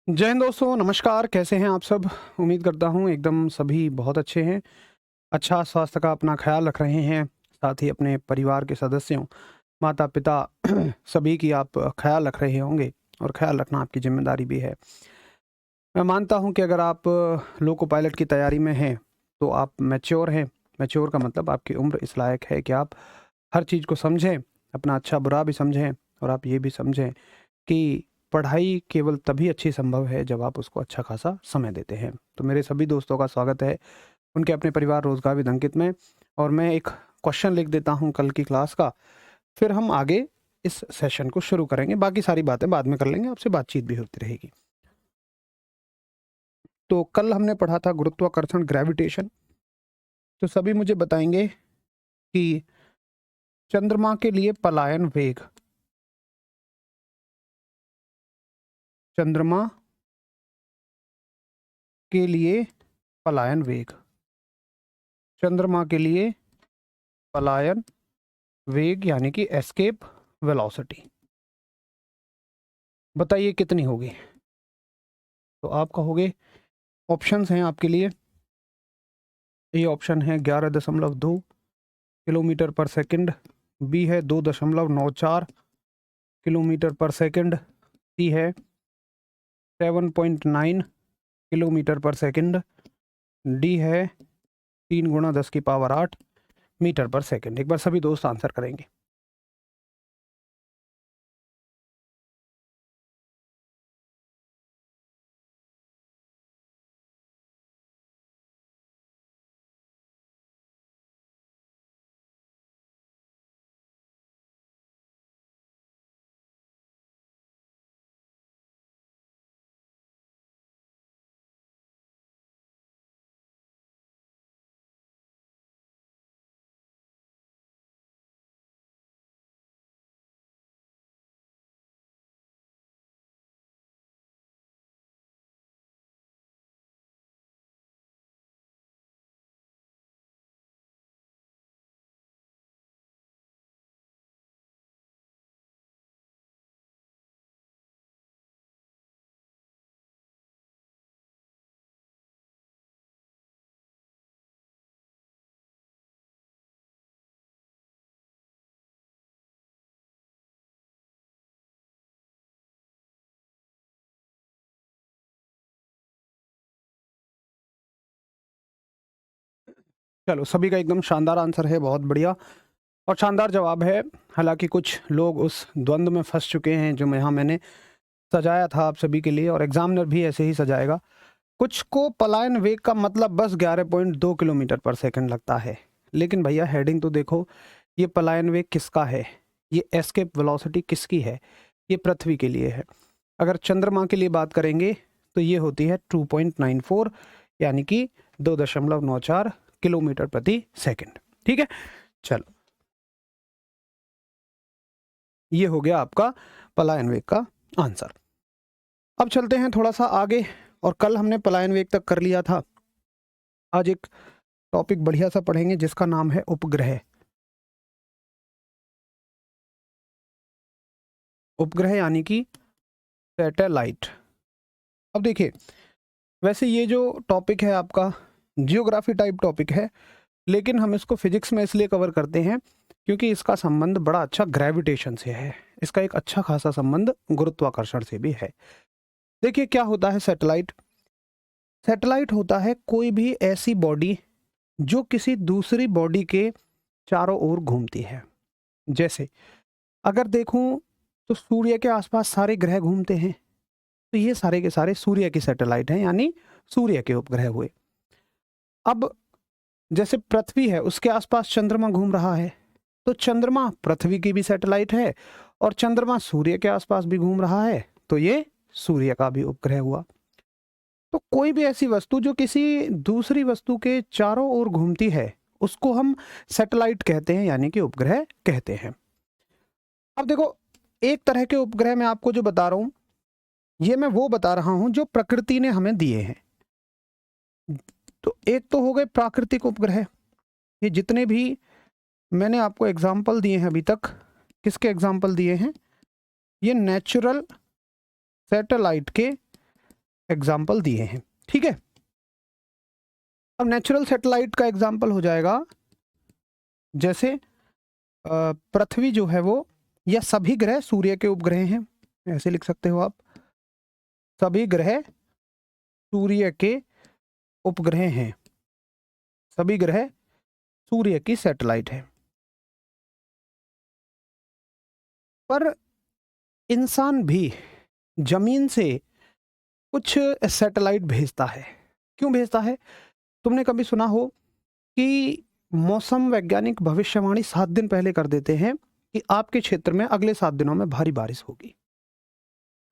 जय हिंद दोस्तों, नमस्कार। कैसे हैं आप सब? उम्मीद करता हूँ एकदम सभी बहुत अच्छे हैं। अच्छा स्वास्थ्य का अपना ख़्याल रख रहे हैं, साथ ही अपने परिवार के सदस्यों, माता-पिता सभी की आप ख़्याल रख रहे होंगे और ख़्याल रखना आपकी ज़िम्मेदारी भी है। मैं मानता हूँ कि अगर आप लोको पायलट की तैयारी में हैं, तो आप मैच्योर हैं। मैच्योर का मतलब आपकी उम्र इस लायक है कि आप हर चीज़ को समझें, अपना अच्छा-बुरा भी समझें और आप ये भी समझें कि पढ़ाई केवल तभी अच्छी संभव है जब आप उसको अच्छा खासा समय देते हैं। तो मेरे सभी दोस्तों का स्वागत है उनके अपने परिवार रोजगार विद अंकित में। और मैं एक क्वेश्चन लिख देता हूं कल की क्लास का, फिर हम आगे इस सेशन को शुरू करेंगे। बाकी सारी बातें बाद में कर लेंगे, आपसे बातचीत भी होती रहेगी। तो कल हमने पढ़ा था गुरुत्वाकर्षण, ग्रेविटेशन। तो सभी मुझे बताएंगे कि चंद्रमा के लिए पलायन वेग, चंद्रमा के लिए पलायन वेग, चंद्रमा के लिए पलायन वेग यानी कि एस्केप वेलोसिटी, बताइए कितनी होगी? तो आप कहोगे, ऑप्शंस हैं आपके लिए। ए ऑप्शन है 11.2 किलोमीटर पर सेकंड, बी है 2.94 किलोमीटर पर सेकंड, सी है 7.9 किलोमीटर पर सेकंड, डी है 3 × 10⁸ मीटर पर सेकंड। एक बार सभी दोस्त आंसर करेंगे। चलो, सभी का एकदम शानदार आंसर है, बहुत बढ़िया और शानदार जवाब है। हालांकि कुछ लोग उस द्वंद्व में फंस चुके हैं जो यहाँ मैंने सजाया था आप सभी के लिए, और एग्जामिनर भी ऐसे ही सजाएगा। कुछ को पलायन वेग का मतलब बस 11.2 किलोमीटर पर सेकंड लगता है, लेकिन भैया हेडिंग तो देखो, ये पलायन वेग किसका है, ये एस्केप वेलोसिटी किसकी है? ये पृथ्वी के लिए है। अगर चंद्रमा के लिए बात करेंगे तो ये होती है 2.94 यानी कि 2.94 किलोमीटर प्रति सेकंड। ठीक है, चलो, ये हो गया आपका पलायन वेग का आंसर। अब चलते हैं थोड़ा सा आगे, और कल हमने पलायन वेग तक कर लिया था। आज एक टॉपिक बढ़िया सा पढ़ेंगे जिसका नाम है उपग्रह। उपग्रह यानी कि सैटेलाइट। अब देखिए, वैसे ये जो टॉपिक है आपका जियोग्राफी टाइप टॉपिक है, लेकिन हम इसको फिजिक्स में इसलिए कवर करते हैं क्योंकि इसका संबंध बड़ा अच्छा ग्रेविटेशन से है। इसका एक अच्छा खासा संबंध गुरुत्वाकर्षण से भी है। देखिए क्या होता है सैटेलाइट। सैटेलाइट होता है कोई भी ऐसी बॉडी जो किसी दूसरी बॉडी के चारों ओर घूमती है। जैसे अगर देखूं तो सूर्य के आसपास सारे ग्रह घूमते हैं, तो ये सारे के सारे सूर्य की सैटेलाइट हैं, यानी सूर्य के उपग्रह हुए। अब जैसे पृथ्वी है, उसके आसपास चंद्रमा घूम रहा है, तो चंद्रमा पृथ्वी की भी सैटेलाइट है, और चंद्रमा सूर्य के आसपास भी घूम रहा है, तो ये सूर्य का भी उपग्रह हुआ। तो कोई भी ऐसी वस्तु जो किसी दूसरी वस्तु के चारों ओर घूमती है, उसको हम सैटेलाइट कहते हैं, यानी कि उपग्रह कहते हैं। अब देखो, एक तरह के उपग्रह मैं आपको जो बता रहा हूं, ये मैं वो बता रहा हूं जो प्रकृति ने हमें दिए हैं। तो एक तो हो गए प्राकृतिक उपग्रह। ये जितने भी मैंने आपको एग्जाम्पल दिए हैं अभी तक, किसके एग्जाम्पल दिए हैं? ये नेचुरल सैटेलाइट के एग्जाम्पल दिए हैं, ठीक है। अब नेचुरल सैटेलाइट का एग्जाम्पल हो जाएगा जैसे पृथ्वी जो है वो, या सभी ग्रह सूर्य के उपग्रह हैं, ऐसे लिख सकते हो आप, सभी ग्रह सूर्य के उपग्रह हैं, सभी ग्रह सूर्य की सैटेलाइट है। पर इंसान भी जमीन से कुछ सैटेलाइट भेजता है। क्यों भेजता है? तुमने कभी सुना हो कि मौसम वैज्ञानिक भविष्यवाणी 7 दिन पहले कर देते हैं कि आपके क्षेत्र में अगले 7 दिनों में भारी बारिश होगी।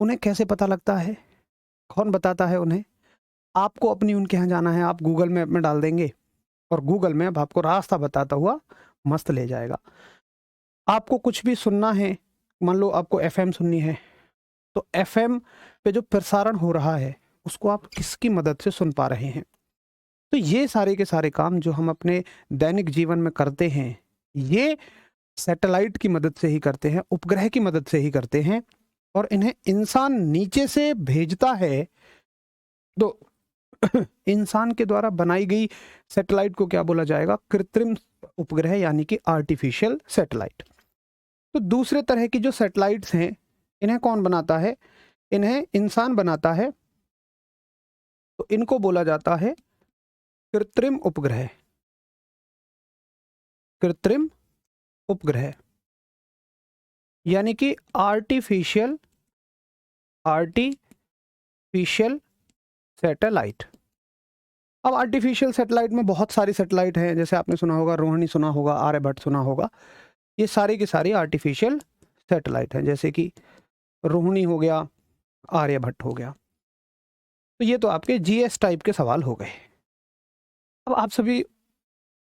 उन्हें कैसे पता लगता है? कौन बताता है उन्हें? आपको अपनी उनके यहाँ जाना है, आप गूगल मैप में डाल देंगे और गूगल मैप आपको रास्ता बताता हुआ मस्त ले जाएगा। आपको कुछ भी सुनना है, मान लो आपको एफएम सुननी है, तो एफएम पे जो प्रसारण हो रहा है उसको आप किसकी मदद से सुन पा रहे हैं? तो ये सारे के सारे काम जो हम अपने दैनिक जीवन में करते हैं, ये सैटेलाइट की मदद से ही करते हैं, उपग्रह की मदद से ही करते हैं, और इन्हें इंसान नीचे से भेजता है। तो इंसान के द्वारा बनाई गई सैटेलाइट को क्या बोला जाएगा? कृत्रिम उपग्रह, यानी कि आर्टिफिशियल सैटेलाइट। तो दूसरे तरह की जो सैटेलाइट्स हैं, इन्हें कौन बनाता है? इन्हें इंसान बनाता है। तो इनको बोला जाता है कृत्रिम उपग्रह, कृत्रिम उपग्रह, यानी कि आर्टिफिशियल सैटेलाइट। अब आर्टिफिशियल सैटेलाइट में बहुत सारी सैटेलाइट हैं, जैसे आपने सुना होगा रोहिणी, सुना होगा आर्यभट्ट, सुना होगा। ये सारी की सारी आर्टिफिशियल सैटेलाइट हैं, जैसे कि रोहिणी हो गया, आर्यभट्ट हो गया। तो ये तो आपके जीएस टाइप के सवाल हो गए। अब आप सभी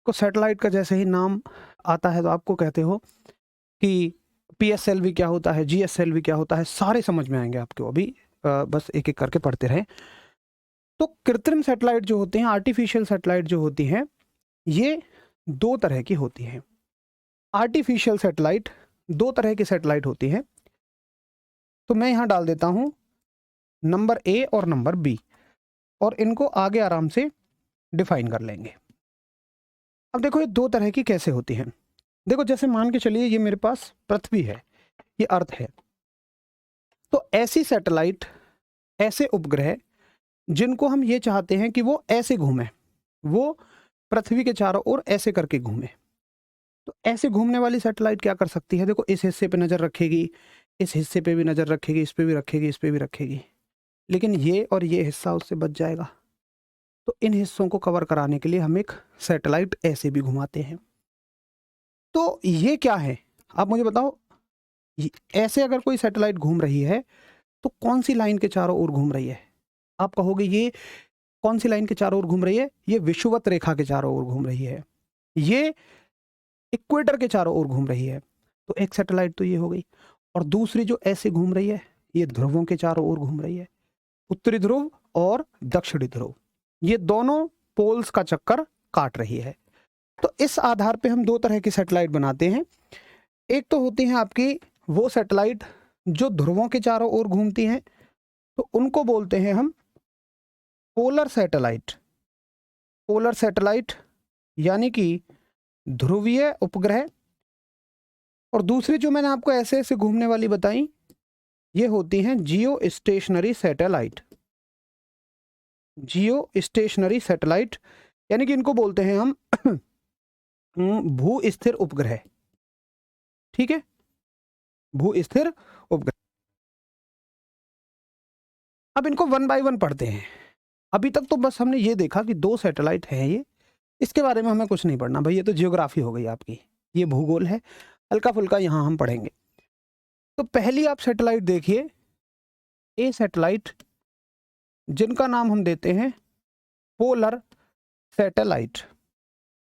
को सैटेलाइट का जैसे ही नाम आता है तो आपको कहते हो कि पीएसएलवी क्या होता है, जीएसएलवी क्या होता है, सारे समझ में आएंगे आपको। अभी बस एक एक करके पढ़ते रहें। तो कृत्रिम सैटेलाइट जो होते हैं, आर्टिफिशियल सैटेलाइट जो होती हैं, ये 2 तरह की होती हैं। आर्टिफिशियल सैटेलाइट 2 तरह की सैटेलाइट होती हैं। तो मैं यहाँ डाल देता हूँ नंबर ए और नंबर बी, और इनको आगे आराम से डिफाइन कर लेंगे। अब देखो ये 2 तरह की कैसे होती हैं। देखो जैसे मान के चलिए ये मेरे पास पृथ्वी है, ये अर्थ है। तो ऐसी सैटेलाइट, ऐसे उपग्रह जिनको हम ये चाहते हैं कि वो ऐसे घूमें, वो पृथ्वी के चारों ओर ऐसे करके घूमे, तो ऐसे घूमने वाली सैटेलाइट क्या कर सकती है? देखो इस हिस्से पे नज़र रखेगी, इस हिस्से पे भी नज़र रखेगी, इस पे भी रखेगी, इस पे भी रखेगी, लेकिन ये और ये हिस्सा उससे बच जाएगा। तो इन हिस्सों को कवर कराने के लिए हम एक सैटेलाइट ऐसे भी घुमाते हैं। तो ये क्या है, आप मुझे बताओ। ऐसे अगर कोई सैटेलाइट घूम रही है तो कौन सी लाइन के चारों ओर घूम रही है? आप कहोगे ये कौन सी लाइन के चारों ओर घूम रही है? ये विषुवत रेखा के चारों ओर घूम रही है, ये इक्वेटर के चारों ओर घूम रही है। तो एक सैटेलाइट तो ये हो गई, और दूसरी जो ऐसे घूम रही है, ये ध्रुवों के चारों ओर घूम रही है, उत्तरी ध्रुव और दक्षिणी ध्रुव, ये दोनों पोल्स का चक्कर काट रही है। तो इस आधार पे हम 2 तरह की सैटेलाइट बनाते हैं। एक तो होती हैं आपकी वो सैटेलाइट जो ध्रुवों के चारों ओर घूमती हैं, तो उनको बोलते हैं हम पोलर सैटेलाइट। पोलर सैटेलाइट यानी कि ध्रुवीय उपग्रह। और दूसरी जो मैंने आपको ऐसे ऐसे घूमने वाली बताई, ये होती हैं जियो स्टेशनरी सैटेलाइट। जियो स्टेशनरी सैटेलाइट यानी कि इनको बोलते हैं हम भू स्थिर उपग्रह। ठीक है, भू स्थिर उपग्रह। अब इनको 1 बाय 1 पढ़ते हैं। अभी तक तो बस हमने ये देखा कि 2 सैटेलाइट हैं, ये इसके बारे में हमें कुछ नहीं पढ़ना भाई, ये तो जियोग्राफी हो गई आपकी, ये भूगोल है, हल्का फुल्का यहाँ हम पढ़ेंगे। तो पहली आप सैटेलाइट देखिए, ए सैटेलाइट, जिनका नाम हम देते हैं पोलर सैटेलाइट।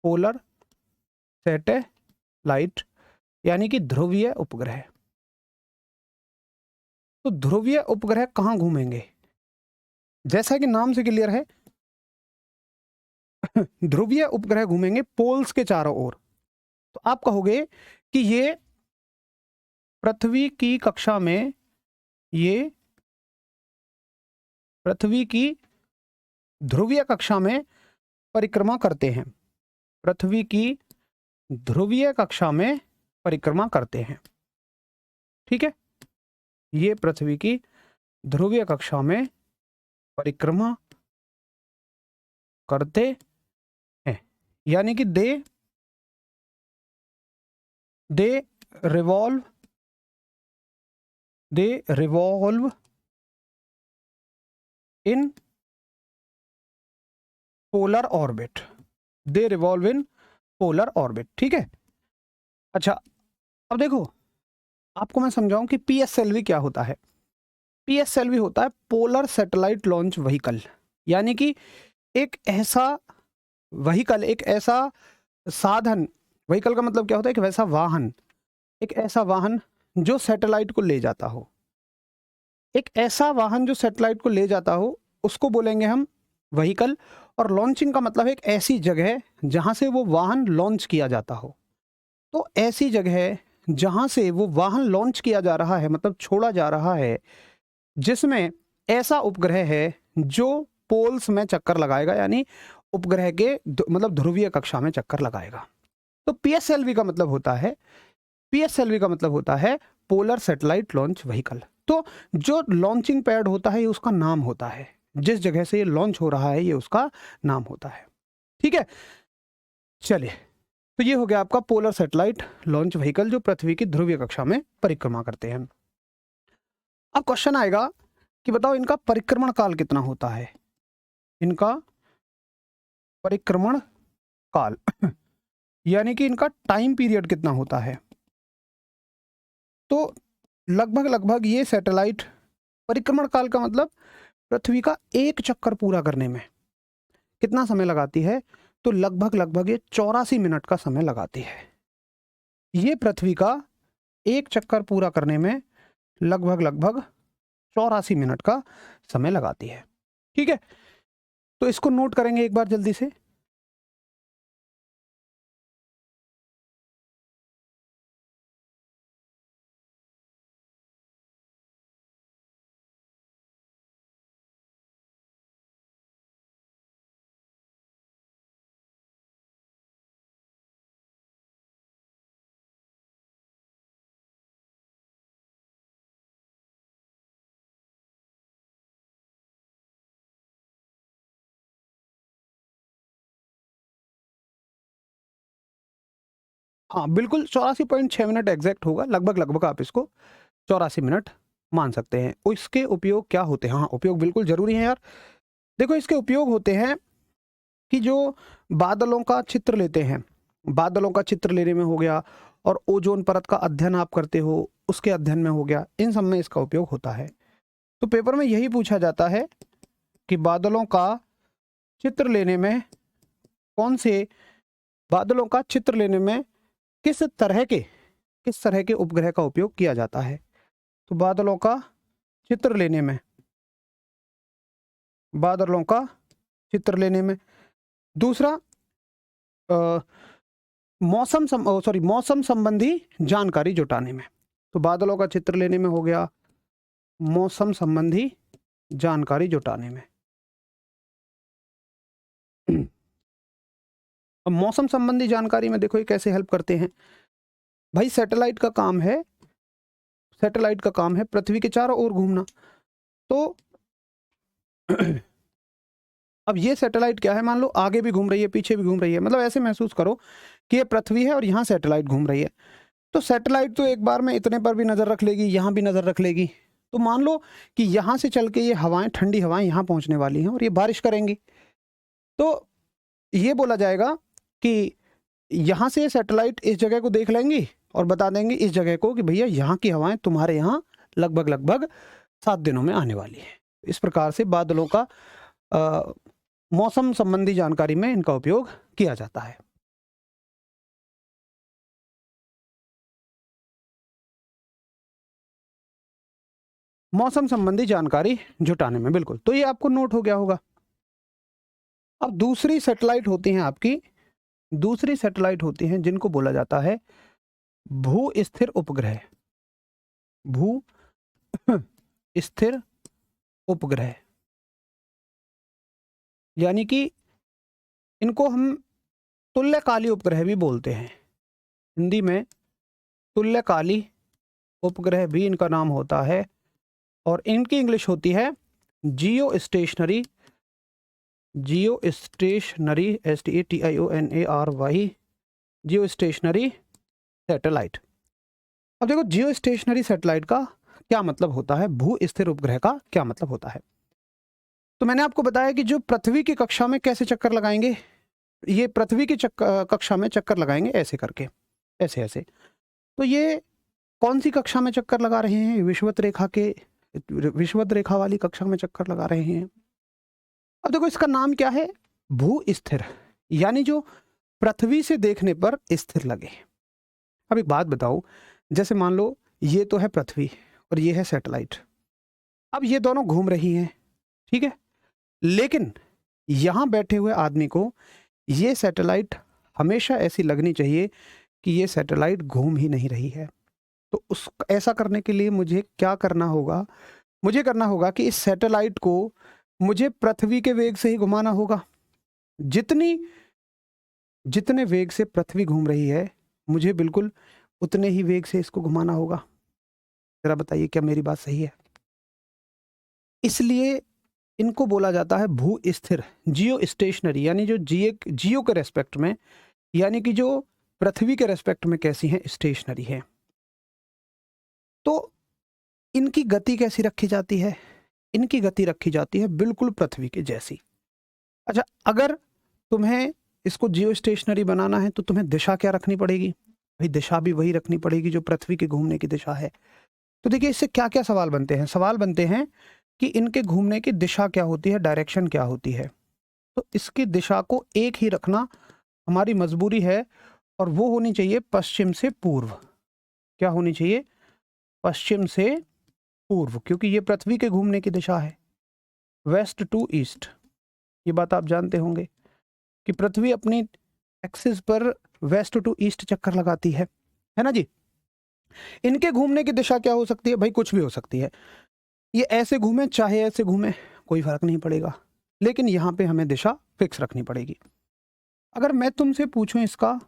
पोलर सैटेलाइट यानी कि ध्रुवीय उपग्रह। तो ध्रुवीय उपग्रह कहाँ घूमेंगे? जैसा कि नाम से क्लियर है, ध्रुवीय उपग्रह घूमेंगे पोल्स के चारों ओर। तो आप कहोगे कि ये पृथ्वी की कक्षा में, ये पृथ्वी की ध्रुवीय कक्षा में परिक्रमा करते हैं। पृथ्वी की ध्रुवीय कक्षा में परिक्रमा करते हैं। ठीक है, ये पृथ्वी की ध्रुवीय कक्षा में परिक्रमा करते हैं, यानी कि दे revolve in polar orbit. They revolve in polar orbit. ठीक है, अच्छा अब देखो, आपको मैं समझाऊं कि पीएसएलवी क्या होता है। पीएसएलवी होता है पोलर सैटेलाइट लॉन्च व्हीकल, यानी कि एक ऐसा व्हीकल, एक ऐसा साधन, व्हीकल का मतलब क्या होता है, एक वैसा वाहन, एक ऐसा वाहन जो सैटेलाइट को ले जाता हो। एक ऐसा वाहन जो सैटेलाइट को ले जाता हो उसको बोलेंगे हम व्हीकल। और लॉन्चिंग का मतलब है एक ऐसी जगह जहां से वो वाहन लॉन्च किया जाता हो। तो ऐसी जगह जहां से वो वाहन लॉन्च किया जा रहा है, मतलब छोड़ा जा रहा है, जिसमें ऐसा उपग्रह है जो पोल्स में चक्कर लगाएगा, यानी उपग्रह के मतलब ध्रुवीय कक्षा में चक्कर लगाएगा। तो पीएसएलवी का मतलब होता है, पीएसएलवी का मतलब होता है पोलर सैटेलाइट लॉन्च व्हीकल। तो जो लॉन्चिंग पैड होता है ये उसका नाम होता है, जिस जगह से ये लॉन्च हो रहा है ये उसका नाम होता है। ठीक है, चलिए, तो ये हो गया आपका पोलर सैटेलाइट लॉन्च व्हीकल जो पृथ्वी की ध्रुवीय कक्षा में परिक्रमा करते हैं। अब क्वेश्चन आएगा कि बताओ इनका परिक्रमण काल कितना होता है। इनका परिक्रमण काल यानी कि इनका टाइम पीरियड कितना होता है। तो लगभग ये सैटेलाइट, परिक्रमण काल का मतलब पृथ्वी का एक चक्कर पूरा करने में कितना समय लगाती है, तो लगभग ये 84 मिनट का समय लगाती है। ये पृथ्वी का एक चक्कर पूरा करने में लगभग 84 मिनट का समय लगाती है। ठीक है, तो इसको नोट करेंगे एक बार जल्दी से। हाँ बिल्कुल, 84.6 मिनट एग्जैक्ट होगा, लगभग आप इसको 84 मिनट मान सकते हैं। इसके उपयोग क्या होते हैं? हाँ, उपयोग बिल्कुल जरूरी है यार। देखो, इसके उपयोग होते हैं कि जो बादलों का चित्र लेते हैं, बादलों का चित्र लेने में हो गया, और ओजोन परत का अध्ययन आप करते हो उसके अध्ययन में हो गया, इन सब में इसका उपयोग होता है। तो पेपर में यही पूछा जाता है कि बादलों का चित्र लेने में कौन से, बादलों का चित्र लेने में किस तरह के उपग्रह का उपयोग किया जाता है। तो बादलों का चित्र लेने में, बादलों का चित्र लेने में, दूसरा मौसम संबंधी जानकारी जुटाने में। तो बादलों का चित्र लेने में हो गया, मौसम संबंधी जानकारी जुटाने में। अब मौसम संबंधी जानकारी में देखो ये कैसे हेल्प करते हैं भाई। सैटेलाइट का काम है, सैटेलाइट का काम है पृथ्वी के चारों ओर घूमना। तो अब ये सैटेलाइट क्या है, मान लो आगे भी घूम रही है पीछे भी घूम रही है, मतलब ऐसे महसूस करो कि ये पृथ्वी है और यहाँ सैटेलाइट घूम रही है। तो सैटेलाइट तो एक बार में इतने पर भी नज़र रख लेगी, यहाँ भी नज़र रख लेगी। तो मान लो कि यहाँ से चल के ये हवाएं, ठंडी हवाएं यहाँ पहुँचने वाली हैं और ये बारिश करेंगी। तो ये बोला जाएगा कि यहाँ से सैटेलाइट इस जगह को देख लेंगी और बता देंगे इस जगह को कि भैया यहाँ की हवाएं तुम्हारे यहाँ लगभग 7 दिनों में आने वाली है। इस प्रकार से बादलों का मौसम संबंधी जानकारी में इनका उपयोग किया जाता है। मौसम संबंधी जानकारी जुटाने में, बिल्कुल। तो ये आपको नोट हो गया होगा। अब दूसरी सैटेलाइट होती हैं आपकी, दूसरी सैटेलाइट होती हैं जिनको बोला जाता है भू स्थिर उपग्रह। भू स्थिर उपग्रह। यानी कि इनको हम तुल्यकाली उपग्रह भी बोलते हैं। हिंदी में तुल्यकाली उपग्रह भी इनका नाम होता है, और इनकी इंग्लिश होती है जियो स्टेशनरी, STATIONARY, जियो स्टेशनरी सैटेलाइट। अब देखो जियो स्टेशनरी सैटेलाइट का क्या मतलब होता है, भू स्थिर उपग्रह का क्या मतलब होता है। तो मैंने आपको बताया कि जो पृथ्वी की कक्षा में कैसे चक्कर लगाएंगे, ये पृथ्वी की कक्षा में चक्कर लगाएंगे ऐसे करके, ऐसे ऐसे। तो ये कौन सी कक्षा में चक्कर लगा रहे हैं, विषुवत रेखा वाली कक्षा में चक्कर लगा रहे हैं। अब देखो इसका नाम क्या है, भू स्थिर, यानी जो पृथ्वी से देखने पर स्थिर लगे। अब एक बात बताओ, जैसे मान लो ये तो है पृथ्वी और ये है सैटेलाइट, अब ये दोनों घूम रही हैं, ठीक है, लेकिन यहां बैठे हुए आदमी को ये सैटेलाइट हमेशा ऐसी लगनी चाहिए कि ये सैटेलाइट घूम ही नहीं रही है। तो उस ऐसा करने के लिए मुझे क्या करना होगा, मुझे करना होगा कि इस सैटेलाइट को मुझे पृथ्वी के वेग से ही घुमाना होगा। जितने वेग से पृथ्वी घूम रही है, मुझे बिल्कुल उतने ही वेग से इसको घुमाना होगा। जरा बताइए क्या मेरी बात सही है। इसलिए इनको बोला जाता है भू स्थिर, जियो स्टेशनरी, यानी जो जियो के रेस्पेक्ट में, यानी कि जो पृथ्वी के रेस्पेक्ट में कैसी हैं, स्टेशनरी है। तो इनकी गति कैसी रखी जाती है, इनकी गति रखी जाती है बिल्कुल पृथ्वी के जैसी। अच्छा, अगर तुम्हें इसको जियो स्टेशनरी बनाना है तो तुम्हें दिशा क्या रखनी पड़ेगी, भाई दिशा भी वही रखनी पड़ेगी जो पृथ्वी के घूमने की दिशा है। तो देखिए इससे क्या क्या सवाल बनते हैं, सवाल बनते हैं कि इनके घूमने की दिशा क्या होती है, डायरेक्शन क्या होती है। तो इसकी दिशा को एक ही रखना हमारी मजबूरी है, और वो होनी चाहिए पश्चिम से पूर्व। क्या होनी चाहिए, पश्चिम से पूर्व, क्योंकि ये पृथ्वी के घूमने की दिशा है, वेस्ट टू ईस्ट। ये बात आप जानते होंगे कि पृथ्वी अपनी एक्सिस पर वेस्ट टू ईस्ट चक्कर लगाती है ना जी। इनके घूमने की दिशा क्या हो सकती है, भाई कुछ भी हो सकती है, ये ऐसे घूमे चाहे ऐसे घूमे, कोई फर्क नहीं पड़ेगा, लेकिन यहाँ पे हमें दिशा फिक्स रखनी पड़ेगी। अगर मैं तुमसे पूछूं इसका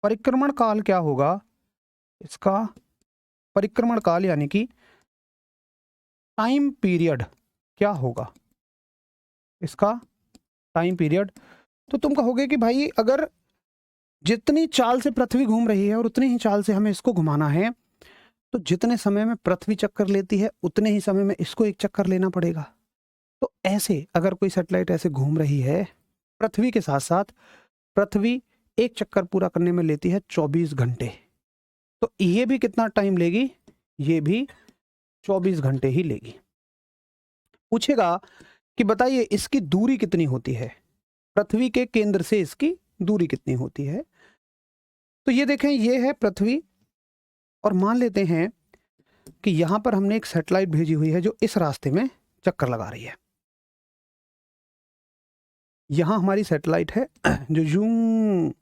परिक्रमण काल क्या होगा, इसका परिक्रमण काल यानी कि टाइम पीरियड क्या होगा, इसका टाइम पीरियड, तो तुम कहोगे कि भाई अगर जितनी चाल से पृथ्वी घूम रही है और उतनी ही चाल से हमें इसको घुमाना है, तो जितने समय में पृथ्वी चक्कर लेती है उतने ही समय में इसको एक चक्कर लेना पड़ेगा। तो ऐसे अगर कोई सैटेलाइट ऐसे घूम रही है पृथ्वी के साथ साथ, पृथ्वी एक चक्कर पूरा करने में लेती है 24 घंटे, तो ये भी कितना टाइम लेगी, ये भी 24 घंटे ही लेगी। पूछेगा कि बताइए इसकी दूरी कितनी होती है, पृथ्वी के केंद्र से इसकी दूरी कितनी होती है। तो ये देखें, ये है पृथ्वी, और मान लेते हैं कि यहां पर हमने एक सैटेलाइट भेजी हुई है जो इस रास्ते में चक्कर लगा रही है। यहां हमारी सैटेलाइट है जो यूं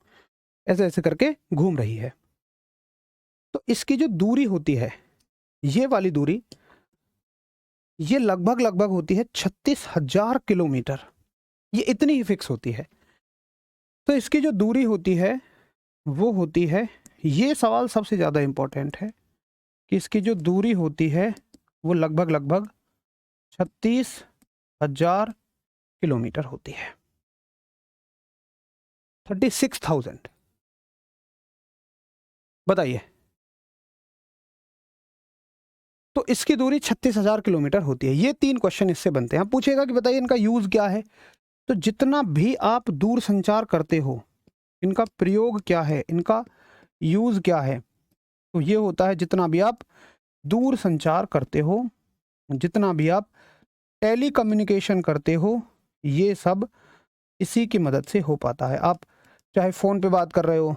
ऐसे ऐसे करके घूम रही है। तो इसकी जो दूरी होती है, ये वाली दूरी, ये लगभग लगभग होती है 36,000 किलोमीटर, ये इतनी ही फिक्स होती है। तो इसकी जो दूरी होती है वो होती है, ये सवाल सबसे ज़्यादा इंपॉर्टेंट है कि इसकी जो दूरी होती है वो लगभग लगभग 36,000 किलोमीटर होती है, 36,000। बताइए, तो इसकी दूरी 36,000 किलोमीटर होती है। ये 3 क्वेश्चन इससे बनते हैं। पूछेगा कि बताइए इनका यूज क्या है, तो जितना भी आप दूर संचार करते हो, इनका प्रयोग क्या है, इनका यूज क्या है, तो ये होता है जितना भी आप दूर संचार करते हो, जितना भी आप टेली कम्युनिकेशन करते हो, ये सब इसी की मदद से हो पाता है। आप चाहे फ़ोन पे बात कर रहे हो,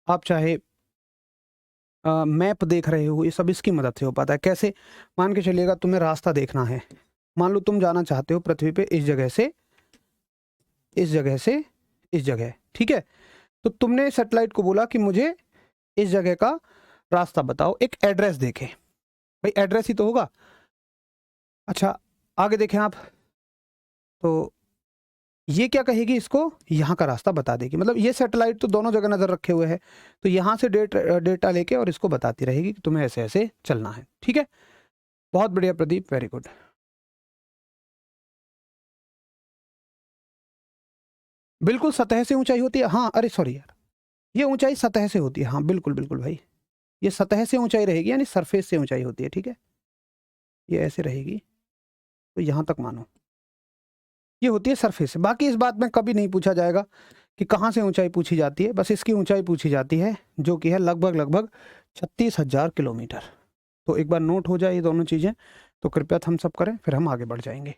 आप चाहे मैप देख रहे हो, ये सब इसकी मदद से हो पाता है। कैसे, मान के चलिएगा तुम्हें रास्ता देखना है, मान लो तुम जाना चाहते हो पृथ्वी पे इस जगह से इस जगह से इस जगह, ठीक है, तो तुमने सैटेलाइट को बोला कि मुझे इस जगह का रास्ता बताओ, एक एड्रेस देखे, भाई एड्रेस ही तो होगा। अच्छा, आगे देखें आप, तो ये क्या कहेगी, इसको यहाँ का रास्ता बता देगी। मतलब ये सैटेलाइट तो दोनों जगह नज़र रखे हुए है, तो यहाँ से डेटा लेके और इसको बताती रहेगी कि तुम्हें ऐसे ऐसे चलना है। ठीक है, बहुत बढ़िया प्रदीप, वेरी गुड। बिल्कुल सतह से ऊंचाई होती है, हाँ, अरे सॉरी यार, ये ऊंचाई सतह से होती है, हाँ बिल्कुल बिल्कुल भाई, ये सतह से ऊंचाई रहेगी, यानी सरफेस से ऊंचाई होती है। ठीक है, ये ऐसे रहेगी, तो यहाँ तक मानो ये होती है सरफेस से। बाकी इस बात में कभी नहीं पूछा जाएगा कि कहाँ से ऊंचाई पूछी जाती है, बस इसकी ऊंचाई पूछी जाती है, जो कि है लगभग लगभग 36,000 किलोमीटर। तो एक बार नोट हो जाए ये दोनों चीज़ें, तो कृपया हम सब करें, फिर हम आगे बढ़ जाएंगे।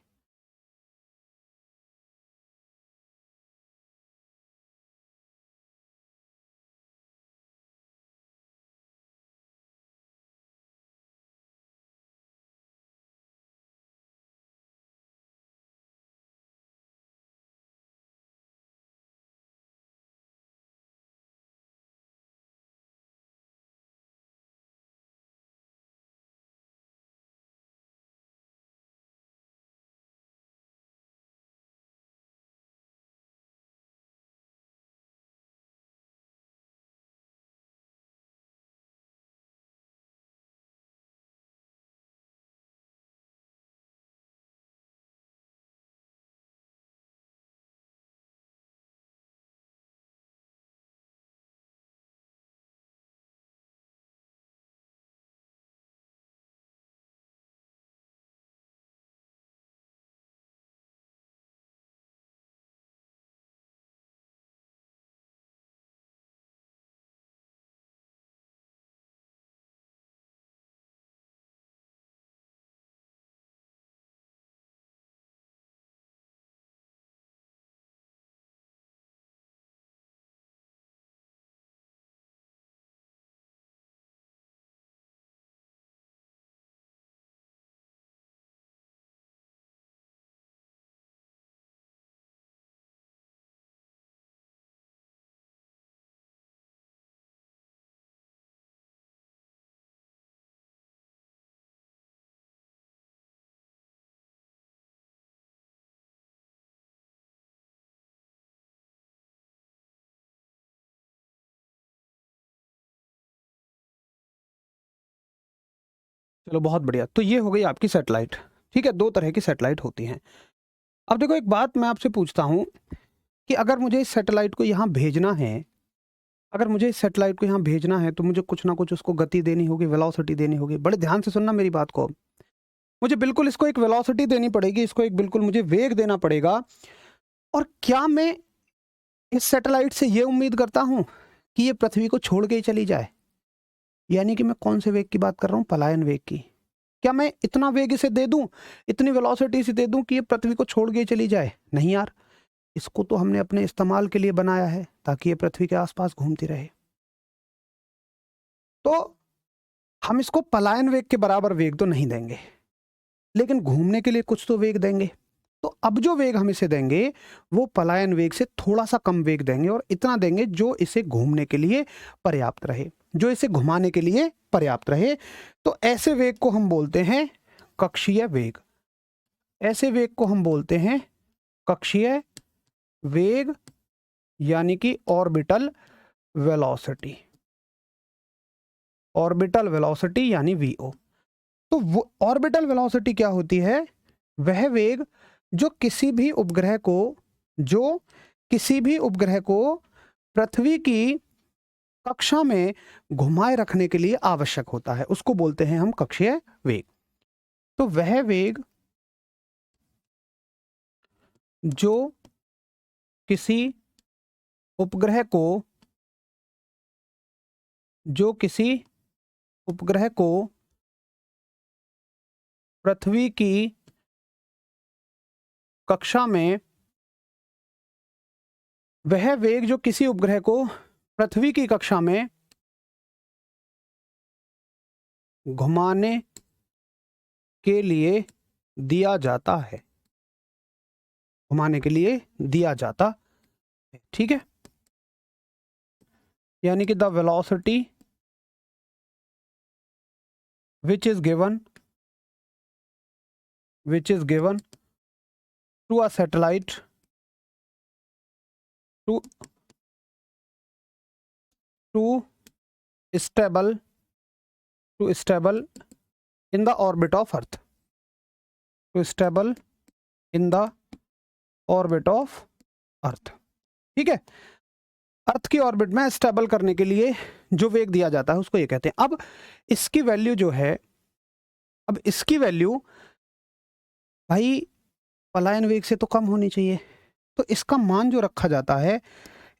चलो बहुत बढ़िया, तो ये हो गई आपकी सेटेलाइट। ठीक है, दो तरह की सेटेलाइट होती हैं। अब देखो, एक बात मैं आपसे पूछता हूँ कि अगर मुझे इस सैटेलाइट को यहाँ भेजना है, अगर मुझे इस सैटेलाइट को यहाँ भेजना है, तो मुझे कुछ ना कुछ उसको गति देनी होगी, वेलोसिटी देनी होगी। बड़े ध्यान से सुनना मेरी बात को, मुझे बिल्कुल इसको एक वेलोसिटी देनी पड़ेगी, इसको एक बिल्कुल मुझे वेग देना पड़ेगा। और क्या मैं इस सैटेलाइट से ये उम्मीद करता हूँ कि ये पृथ्वी को छोड़ के ही चली जाए? यानी कि मैं कौन से वेग की बात कर रहा हूँ? पलायन वेग की। क्या मैं इतना वेग इसे दे दूं, इतनी वेलोसिटी से दे दूं कि ये पृथ्वी को छोड़ के ही चली जाए? नहीं यार, इसको तो हमने अपने इस्तेमाल के लिए बनाया है, ताकि ये पृथ्वी के आसपास घूमती रहे। तो हम इसको पलायन वेग के बराबर वेग तो नहीं देंगे, लेकिन घूमने के लिए कुछ तो वेग देंगे। तो अब जो वेग हम इसे देंगे, वो पलायन वेग से थोड़ा सा कम वेग देंगे, और इतना देंगे जो इसे घूमने के लिए पर्याप्त रहे, जो इसे घुमाने के लिए पर्याप्त रहे। तो ऐसे वेग को हम बोलते हैं कक्षीय वेग। ऐसे वेग को हम बोलते हैं कक्षीय वेग, यानी कि ऑर्बिटल वेलोसिटी। ऑर्बिटल वेलोसिटी यानी वीओ। तो वो ऑर्बिटल वेलोसिटी क्या होती है? वह वेग जो किसी भी उपग्रह को, जो किसी भी उपग्रह को पृथ्वी की कक्षा में घुमाए रखने के लिए आवश्यक होता है, उसको बोलते हैं हम कक्षीय वेग। तो वह वेग जो किसी उपग्रह को, जो किसी उपग्रह को पृथ्वी की कक्षा में, वह वेग जो किसी उपग्रह को पृथ्वी की कक्षा में घुमाने के लिए दिया जाता है, घुमाने के लिए दिया जाता है। ठीक है, यानी कि the velocity which is given to a satellite to stable in the orbit of earth, to stable in the orbit of earth. ठीक है, अर्थ की ऑर्बिट में स्टेबल करने के लिए जो वेग दिया जाता है उसको ये कहते हैं। अब इसकी वैल्यू जो है, अब इसकी वैल्यू भाई पलायन वेग से तो कम होनी चाहिए। तो इसका मान जो रखा जाता है,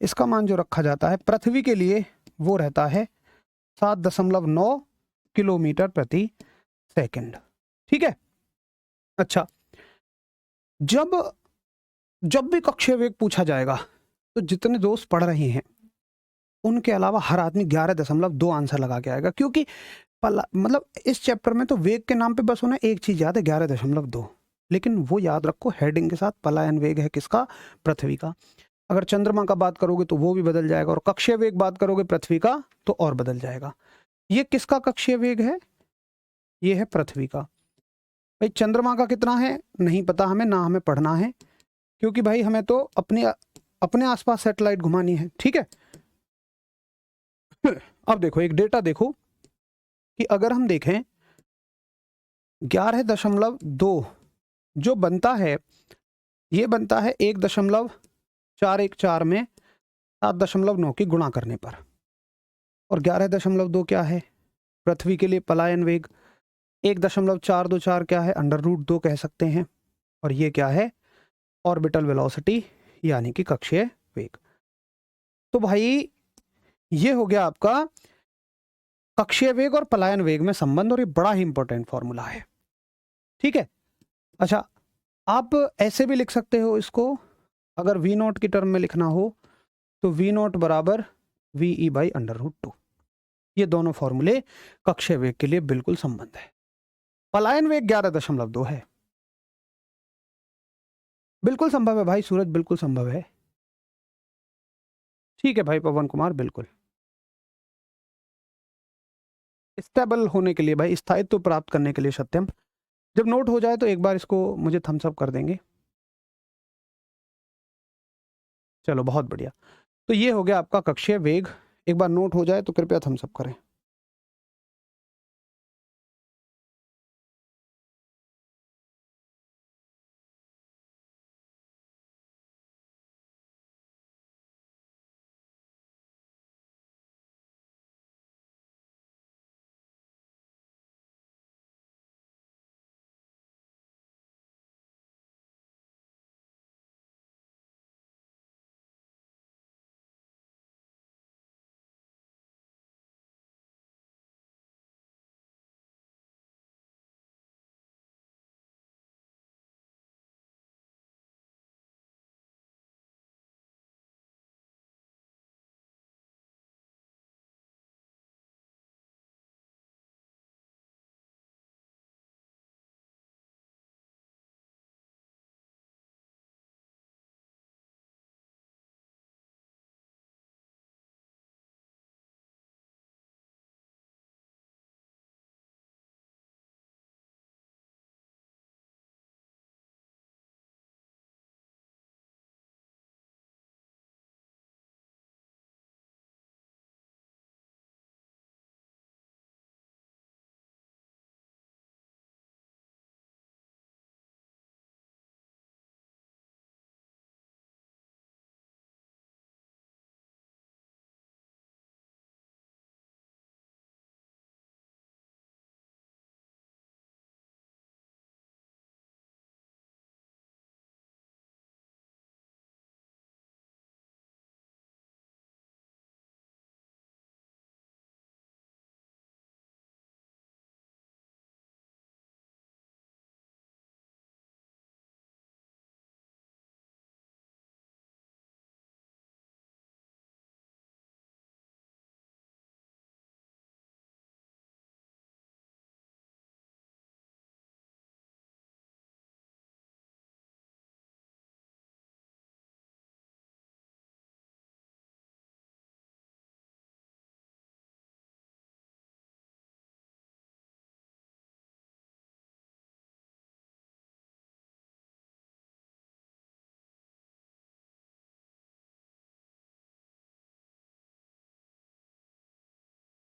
इसका मान जो रखा जाता है पृथ्वी के लिए वो रहता है 7.9 किलोमीटर प्रति सेकंड। ठीक है, अच्छा, जब जब भी कक्षीय वेग पूछा जाएगा तो जितने दोस्त पढ़ रहे हैं उनके अलावा हर आदमी 11.2 आंसर लगा के आएगा, क्योंकि मतलब इस चैप्टर में तो वेग के नाम पे बस उन्हें एक चीज याद है 11.2, लेकिन वो याद रखो हेडिंग के साथ पलायन वेग है किसका, पृथ्वी का। अगर चंद्रमा का बात करोगे तो वो भी बदल जाएगा, और कक्षीय वेग बात करोगे पृथ्वी का तो और बदल जाएगा। ये किसका कक्षीय वेग है, ये है पृथ्वी का। भाई चंद्रमा का कितना है नहीं पता हमें, ना हमें पढ़ना है, क्योंकि भाई हमें तो अपने आसपास सैटेलाइट घुमानी है। ठीक है, अब देखो एक डेटा देखो कि अगर हम देखें 11.2 जो बनता है, ये बनता है 1.414 में 7.9 की गुणा करने पर, और 11.2 क्या है पृथ्वी के लिए पलायन वेग, 1.424 क्या है √2 कह सकते हैं, और ये क्या है ऑर्बिटल वेलोसिटी यानी कि कक्षीय वेग। तो भाई ये हो गया आपका कक्षीय वेग और पलायन वेग में संबंध, और ये बड़ा ही इंपॉर्टेंट फॉर्मूला है। ठीक है, अच्छा, आप ऐसे भी लिख सकते हो इसको, अगर वी नॉट की टर्म में लिखना हो तो वी नॉट बराबर वी ई बाई √2। ये दोनों फॉर्मूले कक्षीय वेग के लिए बिल्कुल संबंध है। पलायन वेग 11.2 है, बिल्कुल संभव है भाई सूरज, बिल्कुल संभव है। ठीक है भाई पवन कुमार, बिल्कुल स्टेबल होने के लिए भाई, स्थायित्व प्राप्त करने के लिए सत्यम, जब नोट हो जाए तो एक बार इसको मुझे थम्स अप कर देंगे। चलो बहुत बढ़िया, तो ये हो गया आपका कक्षीय वेग, एक बार नोट हो जाए तो कृपया थम्स अप करें।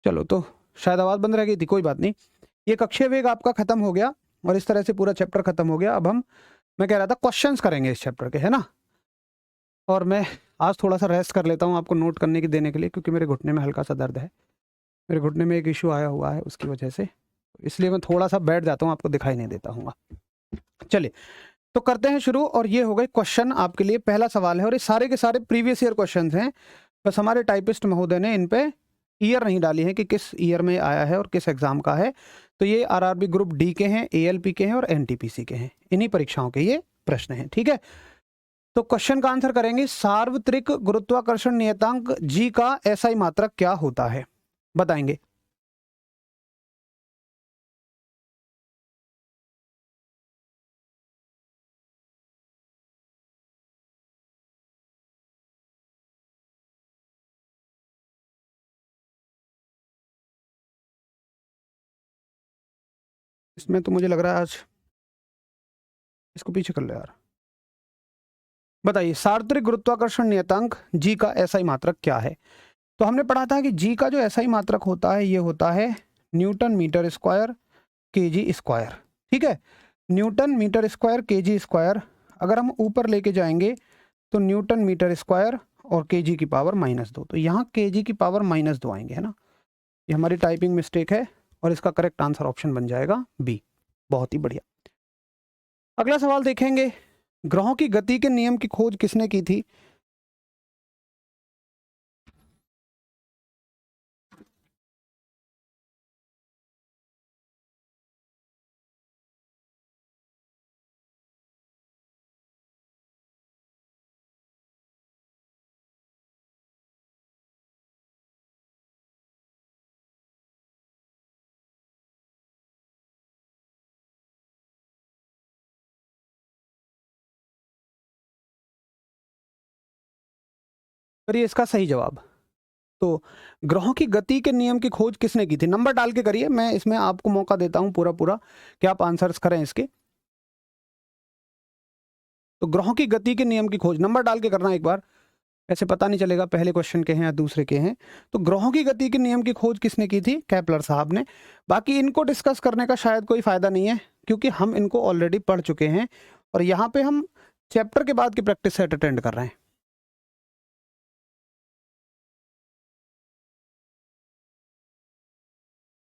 चलो, तो शायद आवाज़ बंद रह गई थी, कोई बात नहीं। ये कक्षीय वेग आपका खत्म हो गया और इस तरह से पूरा चैप्टर खत्म हो गया। अब मैं कह रहा था क्वेश्चंस करेंगे इस चैप्टर के, है ना। और मैं आज थोड़ा सा रेस्ट कर लेता हूँ आपको नोट करने की देने के लिए, क्योंकि मेरे घुटने में हल्का सा दर्द है। मेरे घुटने में एक इशू आया हुआ है उसकी वजह से, इसलिए मैं थोड़ा सा बैठ जाता हूँ, आपको दिखाई नहीं देता हूँ। चलिए, तो करते हैं शुरू। और ये हो गए क्वेश्चन आपके लिए। पहला सवाल है, और ये सारे के सारे प्रीवियस ईयर क्वेश्चंस हैं, बस हमारे टाइपिस्ट महोदय ने इन पे ईयर नहीं डाली है कि किस ईयर में आया है और किस एग्जाम का है। तो ये आरआरबी ग्रुप डी के हैं, एएलपी के हैं और एनटीपीसी के हैं। इन्हीं परीक्षाओं के ये प्रश्न हैं, ठीक है। तो क्वेश्चन का आंसर करेंगे, सार्वत्रिक गुरुत्वाकर्षण नियतांक जी का एसआई मात्रक क्या होता है, बताएंगे। इसमें तो मुझे लग रहा है आज इसको पीछे कर लो यार। बताइए, सार्वत्रिक गुरुत्वाकर्षण नियतांक जी का एसआई मात्रक क्या है। तो हमने पढ़ा था कि जी का जो एसआई मात्रक होता है, ये होता है newton metre square KG square, ठीक है। Newton metre square KG square, अगर हम ऊपर लेके जाएंगे तो न्यूटन मीटर स्क्वायर और केजी की पावर -2, तो यहाँ केजी की पावर -2 आएंगे, है ना। ये हमारी टाइपिंग मिस्टेक है और इसका करेक्ट आंसर ऑप्शन बन जाएगा बी। बहुत ही बढ़िया। अगला सवाल देखेंगे, ग्रहों की गति के नियम की खोज किसने की थी। करिए इसका सही जवाब। तो ग्रहों की गति के नियम की खोज किसने की थी, नंबर डाल के करिए। मैं इसमें आपको मौका देता हूं पूरा पूरा कि आप आंसर्स करें इसके। तो ग्रहों की गति के नियम की खोज नंबर डाल के करना एक बार, ऐसे पता नहीं चलेगा पहले क्वेश्चन के हैं या दूसरे के हैं। तो ग्रहों की गति के नियम की खोज किसने की थी, केपलर साहब ने। बाकी इनको डिस्कस करने का शायद कोई फायदा नहीं है, क्योंकि हम इनको ऑलरेडी पढ़ चुके हैं और यहाँ पे हम चैप्टर के बाद की प्रैक्टिस सेट अटेंड कर रहे हैं।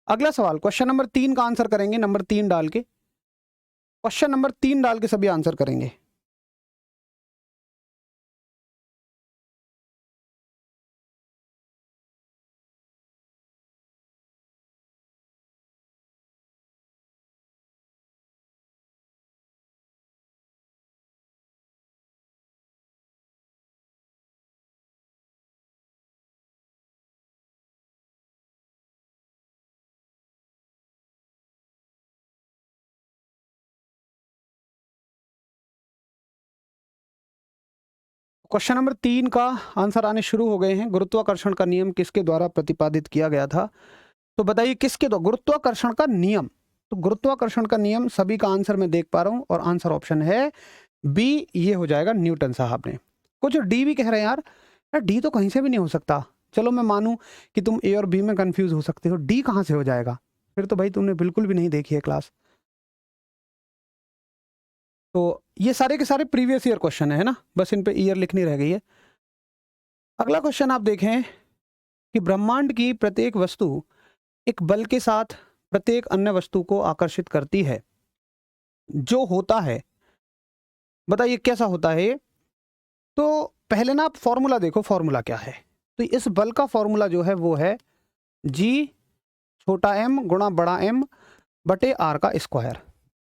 अगला सवाल, क्वेश्चन नंबर 3 का आंसर करेंगे, नंबर 3 डाल के। क्वेश्चन नंबर 3 डाल के सभी आंसर करेंगे। क्वेश्चन नंबर 3 का आंसर आने शुरू हो गए हैं। गुरुत्वाकर्षण का नियम किसके द्वारा प्रतिपादित किया गया था। तो बताइए किसके द्वारा गुरुत्वाकर्षण का नियम। तो गुरुत्वाकर्षण का नियम सभी का आंसर मैं देख पा रहा हूं और आंसर ऑप्शन है बी, ये हो जाएगा न्यूटन साहब ने। कुछ डी भी कह रहे हैं यार, डी तो कहीं से भी नहीं हो सकता। चलो मैं मानूं कि तुम ए और बी में कंफ्यूज हो सकते हो, डी कहां से हो जाएगा, फिर तो भाई तुमने बिल्कुल भी नहीं देखी है क्लास। तो ये सारे के सारे प्रीवियस ईयर क्वेश्चन है ना, बस इन पे ईयर लिखनी रह गई है। अगला क्वेश्चन आप देखें कि ब्रह्मांड की प्रत्येक वस्तु एक बल के साथ प्रत्येक अन्य वस्तु को आकर्षित करती है, जो होता है। बताइए कैसा होता है ये। तो पहले ना आप फॉर्मूला देखो, फॉर्मूला क्या है। तो इस बल का फॉर्मूला जो है वो है जी छोटा एम गुणा बड़ा एम बटे आर का स्क्वायर।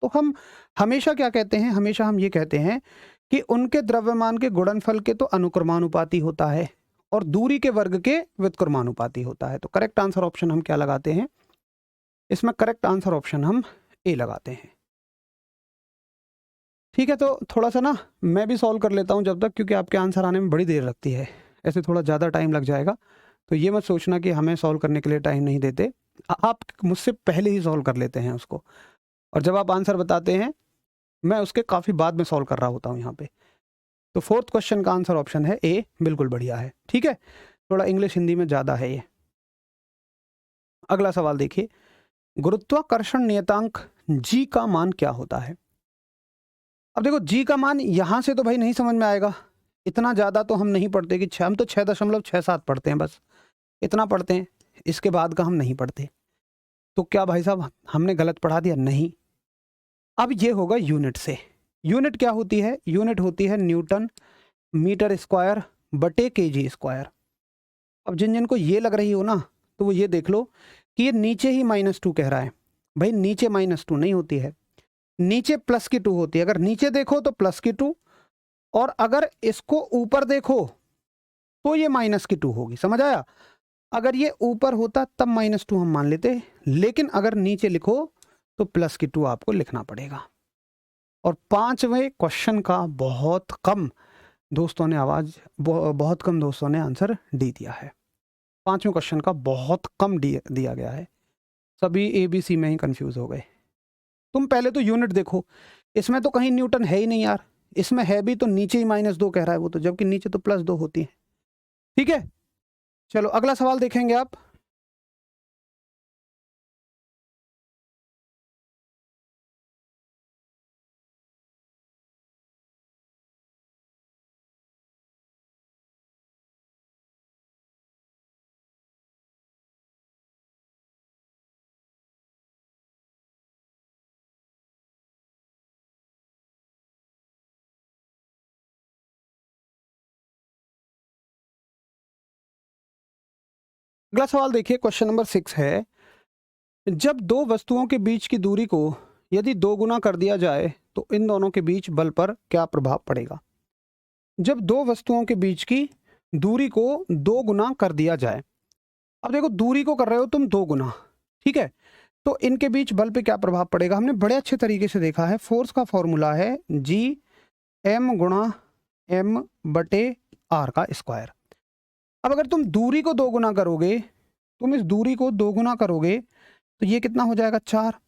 तो हम हमेशा क्या कहते हैं, हमेशा हम ये कहते हैं कि उनके द्रव्यमान के गुणनफल के तो अनुक्रमानुपाती होता है और दूरी के वर्ग के व्युत्क्रमानुपाती होता है। तो करेक्ट आंसर ऑप्शन हम क्या लगाते हैं इसमें, करेक्ट आंसर ऑप्शन हम ए लगाते हैं। ठीक है, तो थोड़ा सा ना मैं भी सॉल्व कर लेता हूं जब तक, क्योंकि आपके आंसर आने में बड़ी देर लगती है, ऐसे थोड़ा ज़्यादा टाइम लग जाएगा। तो ये मत सोचना कि हमें सॉल्व करने के लिए टाइम नहीं देते, आप मुझसे पहले ही सॉल्व कर लेते हैं उसको, और जब आप आंसर बताते हैं मैं उसके काफ़ी बाद में सॉल्व कर रहा होता हूँ यहाँ पे। तो फोर्थ क्वेश्चन का आंसर ऑप्शन है ए, बिल्कुल बढ़िया है। ठीक है, थोड़ा इंग्लिश हिंदी में ज़्यादा है ये। अगला सवाल देखिए, गुरुत्वाकर्षण नियतांक जी का मान क्या होता है? अब देखो जी का मान यहां से तो भाई नहीं समझ में आएगा, इतना ज़्यादा तो हम नहीं पढ़ते कि हम तो 6.67 पढ़ते हैं, बस इतना पढ़ते हैं, इसके बाद का हम नहीं पढ़ते। तो क्या भाई साहब हमने गलत पढ़ा दिया? नहीं। अब ये होगा यूनिट से। यूनिट क्या होती है? यूनिट होती है न्यूटन मीटर स्क्वायर बटे केजी स्क्वायर। अब जिन जिन को ये लग रही हो ना, तो वो ये देख लो कि ये नीचे ही -2 कह रहा है। भाई नीचे -2 नहीं होती है, नीचे +2 होती है। अगर नीचे देखो तो +2, और अगर इसको ऊपर देखो तो ये -2 होगी। समझ आया? अगर ये ऊपर होता तब -2 हम मान लेते, लेकिन अगर नीचे लिखो तो +2 आपको लिखना पड़ेगा। और 5वें क्वेश्चन का बहुत कम दोस्तों ने बहुत कम दोस्तों ने आंसर डी दिया है। 5वें क्वेश्चन का बहुत कम दिया गया है, सभी ABC में ही कंफ्यूज हो गए। तुम पहले तो यूनिट देखो, इसमें तो कहीं न्यूटन है ही नहीं यार, इसमें है भी तो नीचे ही -2 कह रहा है वो तो, जबकि नीचे तो +2 होती है। ठीक है, चलो अगला सवाल देखेंगे आप। अगला सवाल देखिए, क्वेश्चन नंबर 6 है, जब दो वस्तुओं के बीच की दूरी को यदि 2 गुना कर दिया जाए तो इन दोनों के बीच बल पर क्या प्रभाव पड़ेगा? जब दो वस्तुओं के बीच की दूरी को 2 गुना कर दिया जाए, अब देखो दूरी को कर रहे हो तुम 2 गुना, ठीक है, तो इनके बीच बल पे क्या प्रभाव पड़ेगा? हमने बड़े अच्छे तरीके से देखा है, फोर्स का फॉर्मूला है Gm गुणा m बटे r का स्क्वायर। अब अगर तुम दूरी को 2 गुना करोगे, तुम इस दूरी को 2 गुना करोगे तो ये कितना हो जाएगा? 4।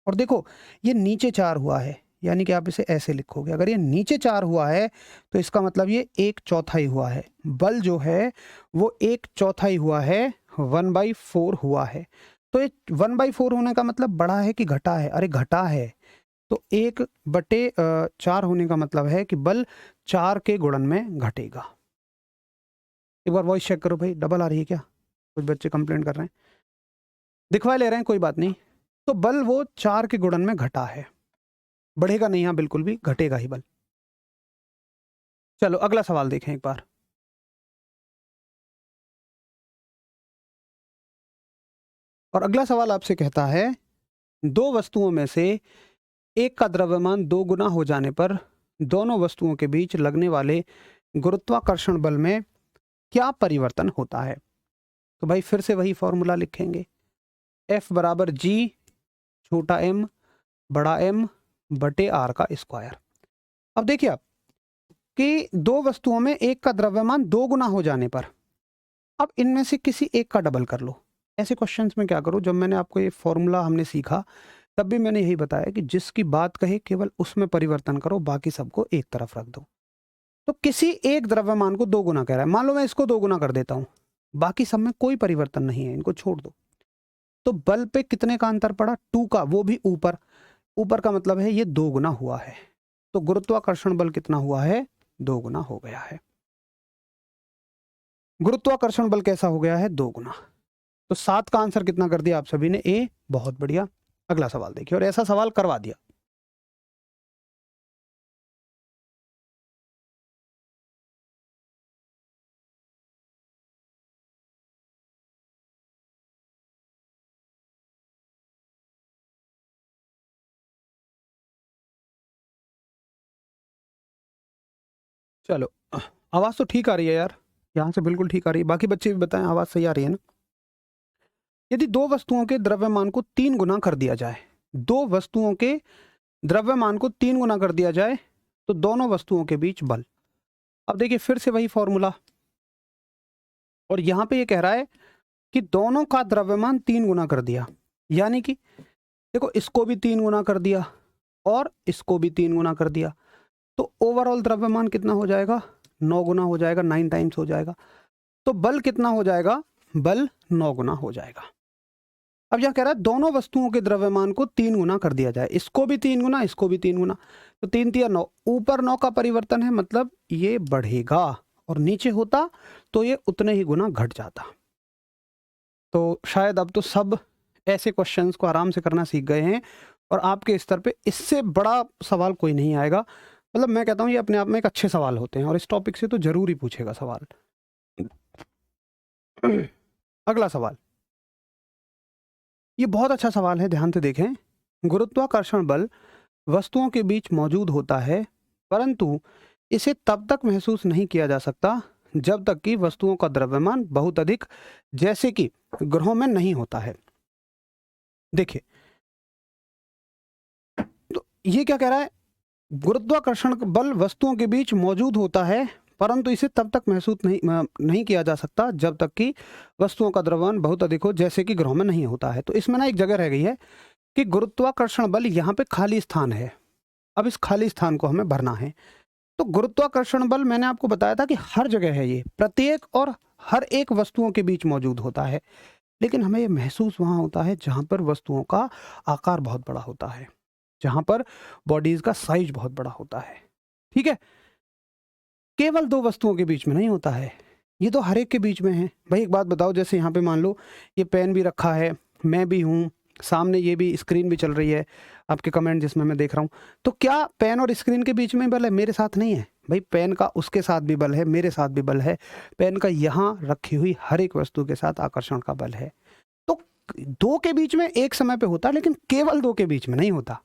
और देखो ये नीचे 4 हुआ है, यानी कि आप इसे ऐसे लिखोगे, अगर ये नीचे 4 हुआ है तो इसका मतलब ये 1/4 हुआ है। बल जो है वो 1/4 हुआ है, 1/4 हुआ है। तो ये 1/4 होने का मतलब बढ़ा है कि घटा है? अरे घटा है, तो 1/4 होने का मतलब है कि बल 4 के गुणन में घटेगा। एक बार वॉइस चेक करो भाई, डबल आ रही है क्या? कुछ बच्चे कंप्लेंट कर रहे हैं, दिखवा ले रहे हैं, कोई बात नहीं। तो बल वो 4 के गुणन में घटा है, बढ़ेगा नहीं, यहाँ बिल्कुल भी घटेगा ही बल। चलो अगला सवाल देखें एक बार। और अगला सवाल आपसे कहता है, दो वस्तुओं में से एक का द्रव्यमान 2 गुना हो जाने पर दोनों वस्तुओं के बीच लगने वाले गुरुत्वाकर्षण बल में क्या परिवर्तन होता है? तो भाई फिर से वही फॉर्मूला लिखेंगे, F बराबर G छोटा m बड़ा M बटे R का स्क्वायर। अब देखिए आप कि दो वस्तुओं में एक का द्रव्यमान 2 गुना हो जाने पर, अब इनमें से किसी एक का डबल कर लो। ऐसे क्वेश्चंस में क्या करो, जब मैंने आपको ये फॉर्मूला हमने सीखा तब भी मैंने यही बताया कि जिसकी बात कहे केवल उसमें परिवर्तन करो, बाकी सबको एक तरफ रख दो। तो किसी एक द्रव्यमान को 2 गुना कह रहा है, मान लो मैं इसको 2 गुना कर देता हूं, बाकी सब में कोई परिवर्तन नहीं है, इनको छोड़ दो। तो बल पे कितने का अंतर पड़ा? 2 का, वो भी ऊपर। ऊपर का मतलब है ये 2 गुना हुआ है, तो गुरुत्वाकर्षण बल कितना हुआ है? 2 गुना हो गया है। गुरुत्वाकर्षण बल कैसा हो गया है? 2 गुना। तो 7 का आंसर कितना कर दिया आप सभी ने? ए। बहुत बढ़िया। अगला सवाल देखिए, और ऐसा सवाल करवा दिया। चलो आवाज तो ठीक आ रही है यार, यहाँ से बिल्कुल ठीक आ रही है, बाकी बच्चे भी बताएं आवाज सही आ रही है ना? यदि दो वस्तुओं के द्रव्यमान को 3 गुना कर दिया जाए, दो वस्तुओं के द्रव्यमान को 3 गुना कर दिया जाए तो दोनों वस्तुओं के बीच बल। अब देखिए फिर से वही फॉर्मूला, और यहां पे ये कह रहा है कि दोनों का द्रव्यमान 3 गुना कर दिया, यानी कि देखो इसको भी 3 गुना कर दिया और इसको भी 3 गुना कर दिया, तो ओवरऑल द्रव्यमान कितना हो जाएगा? 9 गुना हो जाएगा, 9 टाइम्स हो जाएगा। तो बल कितना हो जाएगा? बल 9 गुना हो जाएगा। अब यहाँ कह रहा है दोनों वस्तुओं के द्रव्यमान को 3 गुना कर दिया जाए, इसको भी 3 गुना, इसको भी 3 गुना, तो 3 तिया 9, ऊपर 9 का परिवर्तन है मतलब ये बढ़ेगा, और नीचे होता तो ये उतने ही गुना घट जाता। तो शायद अब तो सब ऐसे क्वेश्चंस को आराम से करना सीख गए हैं, और आपके स्तर पे इससे बड़ा सवाल कोई नहीं आएगा। मतलब मैं कहता हूँ ये अपने आप में एक अच्छे सवाल होते हैं, और इस टॉपिक से तो जरूर ही पूछेगा सवाल। अगला सवाल, ये बहुत अच्छा सवाल है, ध्यान से देखें। गुरुत्वाकर्षण बल वस्तुओं के बीच मौजूद होता है, परंतु इसे तब तक महसूस नहीं किया जा सकता जब तक कि वस्तुओं का द्रव्यमान बहुत अधिक, जैसे कि ग्रहों में, नहीं होता है। देखिए, तो ये क्या कह रहा है, गुरुत्वाकर्षण बल वस्तुओं के बीच मौजूद होता है, परंतु इसे तब तक महसूस नहीं किया जा सकता जब तक कि वस्तुओं का द्रव्यमान बहुत अधिक हो, जैसे कि ग्रहों में नहीं होता है। तो इसमें ना एक जगह रह गई है कि गुरुत्वाकर्षण बल, यहाँ पे खाली स्थान है, अब इस खाली स्थान को हमें भरना है। तो गुरुत्वाकर्षण बल मैंने आपको बताया था कि हर जगह है, ये प्रत्येक और हर एक वस्तुओं के बीच मौजूद होता है, लेकिन हमें ये महसूस वहां होता है जहां पर वस्तुओं का आकार बहुत बड़ा होता है, जहां पर बॉडीज का साइज बहुत बड़ा होता है। ठीक है, केवल दो वस्तुओं के बीच में नहीं होता है, ये तो हर एक के बीच में है। भाई एक बात बताओ, जैसे यहाँ पे मान लो ये पेन भी रखा है, मैं भी हूँ, सामने ये भी स्क्रीन भी चल रही है, आपके कमेंट जिसमें मैं देख रहा हूँ, तो क्या पेन और स्क्रीन के बीच में बल है? मेरे साथ नहीं है भाई, पेन का उसके साथ भी बल है, मेरे साथ भी बल है, पेन का यहाँ रखी हुई हर एक वस्तु के साथ आकर्षण का बल है। तो दो के बीच में एक समय पे होता है, लेकिन केवल दो के बीच में नहीं होता।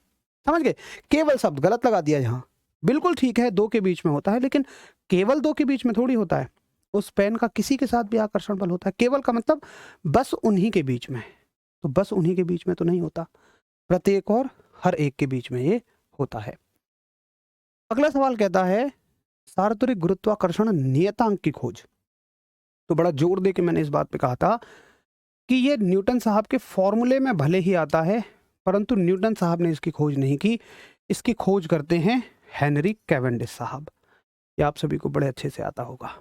समझ गए? केवल शब्द गलत लगा दिया यहाँ, बिल्कुल ठीक है, दो के बीच में होता है, लेकिन केवल दो के बीच में थोड़ी होता है। उस पेन का किसी के साथ भी आकर्षण बल होता है। केवल का मतलब बस उन्हीं के बीच में, तो बस उन्हीं के बीच में तो नहीं होता, प्रत्येक और हर एक के बीच में ये होता है। अगला सवाल कहता है सार्वत्रिक गुरुत्वाकर्षण नियतांक की खोज। तो बड़ा जोर दे के मैंने इस बात पे कहा था कि ये न्यूटन साहब के फॉर्मूले में भले ही आता है, परंतु न्यूटन साहब ने इसकी खोज नहीं की, इसकी खोज करते हैं हेनरी कैवेंडिश साहब। ये आप सभी को बड़े अच्छे से आता होगा।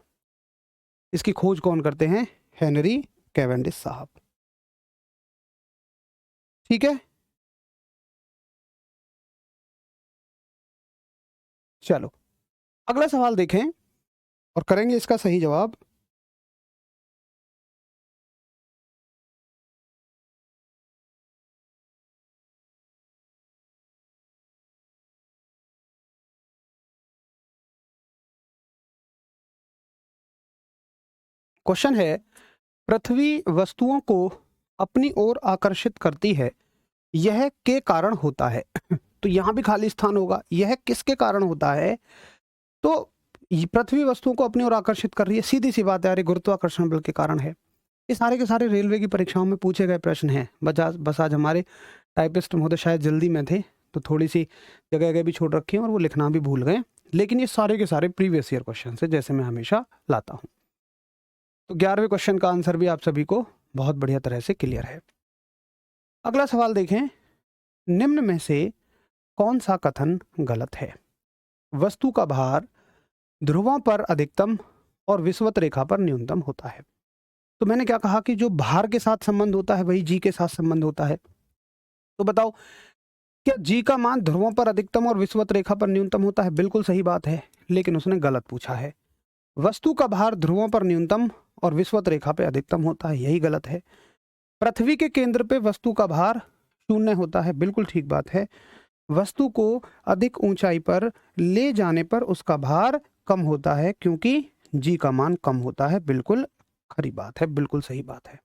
इसकी खोज कौन करते हैं? हेनरी कैवेंडिश साहब। ठीक है, चलो अगला सवाल देखें और करेंगे इसका सही जवाब। क्वेश्चन है, पृथ्वी वस्तुओं को अपनी ओर आकर्षित करती है, यह के कारण होता है। तो यहां भी खाली स्थान होगा, यह किसके कारण होता है? तो पृथ्वी वस्तुओं को अपनी ओर आकर्षित कर रही है, सीधी सी बात है यार, गुरुत्वाकर्षण बल के कारण है। ये सारे के सारे रेलवे की परीक्षाओं में पूछे गए प्रश्न हैं। बस आज हमारे टाइपिस्ट महोदय शायद जल्दी में थे, तो थोड़ी सी जगह जगह भी छोड़ रखी है और वो लिखना भी भूल गए, लेकिन ये सारे के सारे प्रीवियस ईयर क्वेश्चन है, जैसे मैं हमेशा लाता हूँ। तो 11वें क्वेश्चन का आंसर भी आप सभी को बहुत बढ़िया तरह से क्लियर है। अगला सवाल देखें, निम्न में से कौन सा कथन गलत है? वस्तु का भार ध्रुवों पर अधिकतम और विषुवत रेखा पर न्यूनतम होता है। तो मैंने क्या कहा कि जो भार के साथ संबंध होता है वही जी के साथ संबंध होता है। तो बताओ, क्या जी का मान ध्रुवों पर अधिकतम और विषुवत रेखा पर न्यूनतम होता है? बिल्कुल सही बात है, लेकिन उसने गलत पूछा है। वस्तु का भार ध्रुवों पर न्यूनतम और विषुवत रेखा पे अधिकतम होता है, यही गलत है। पृथ्वी के केंद्र पे वस्तु का भार 0 होता है, बिल्कुल ठीक बात है। वस्तु को अधिक ऊंचाई पर ले जाने पर उसका भार कम होता है, क्योंकि जी का मान कम होता है, बिल्कुल खरी बात है, बिल्कुल सही बात है।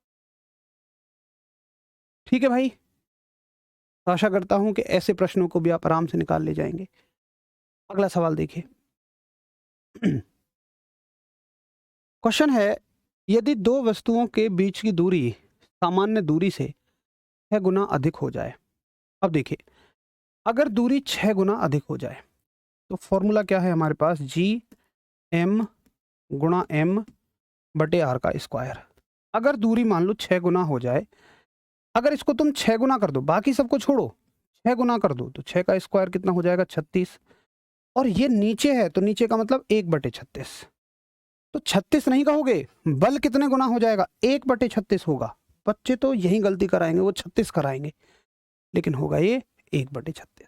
ठीक है भाई, आशा करता हूं कि ऐसे प्रश्नों को भी आप आराम से निकाल ले जाएंगे। अगला सवाल देखिए। क्वेश्चन है, यदि दो वस्तुओं के बीच की दूरी सामान्य दूरी से 6 गुना अधिक हो जाए। अब देखिए, अगर दूरी 6 गुना अधिक हो जाए तो फॉर्मूला क्या है हमारे पास? जी एम गुणा एम बटे आर का स्क्वायर। अगर दूरी मान लो 6 गुना हो जाए, अगर इसको तुम 6 गुना कर दो, बाकी सबको छोड़ो, 6 गुना कर दो, तो 6 का स्क्वायर कितना हो जाएगा? 36। और ये नीचे है तो नीचे का मतलब 1/36। तो 36 नहीं कहोगे, बल कितने गुना हो जाएगा? 1/36 होगा। बच्चे तो यही गलती कराएंगे, वो 36 कराएंगे, लेकिन होगा ये 1/36।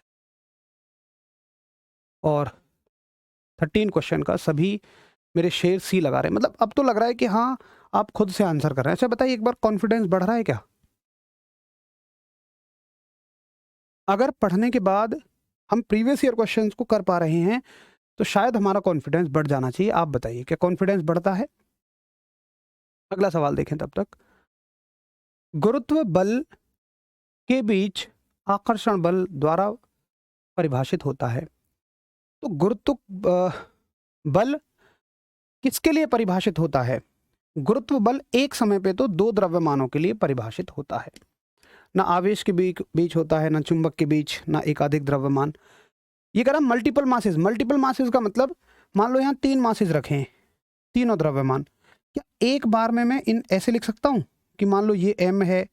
और 13 क्वेश्चन का सभी मेरे शेर सी लगा रहे हैं, मतलब अब तो लग रहा है कि हाँ आप खुद से आंसर कर रहे हैं। अच्छा बताइए एक बार, कॉन्फिडेंस बढ़ रहा है क्या? अगर पढ़ने के बाद हम प्रीवियस ईयर क्वेश्चंस को कर पा रहे हैं तो शायद हमारा कॉन्फिडेंस बढ़ जाना चाहिए। आप बताइए क्या कॉन्फिडेंस बढ़ता है? अगला सवाल देखें तब तक। गुरुत्व बल के बीच आकर्षण बल द्वारा परिभाषित होता है। तो गुरुत्व बल किसके लिए परिभाषित होता है? गुरुत्व बल एक समय पे तो दो द्रव्यमानों के लिए परिभाषित होता है, ना आवेश के बीच होता है, ना चुंबक के बीच, ना एकाधिक द्रव्यमान। ये कह रहा मल्टीपल मासेस। मल्टीपल मासेस का मतलब मान लो यहाँ 3 मासेस रखे हैं, तीनों द्रव्यमान। क्या एक बार में मैं इन ऐसे लिख सकता हूँ कि मान लो ये m है,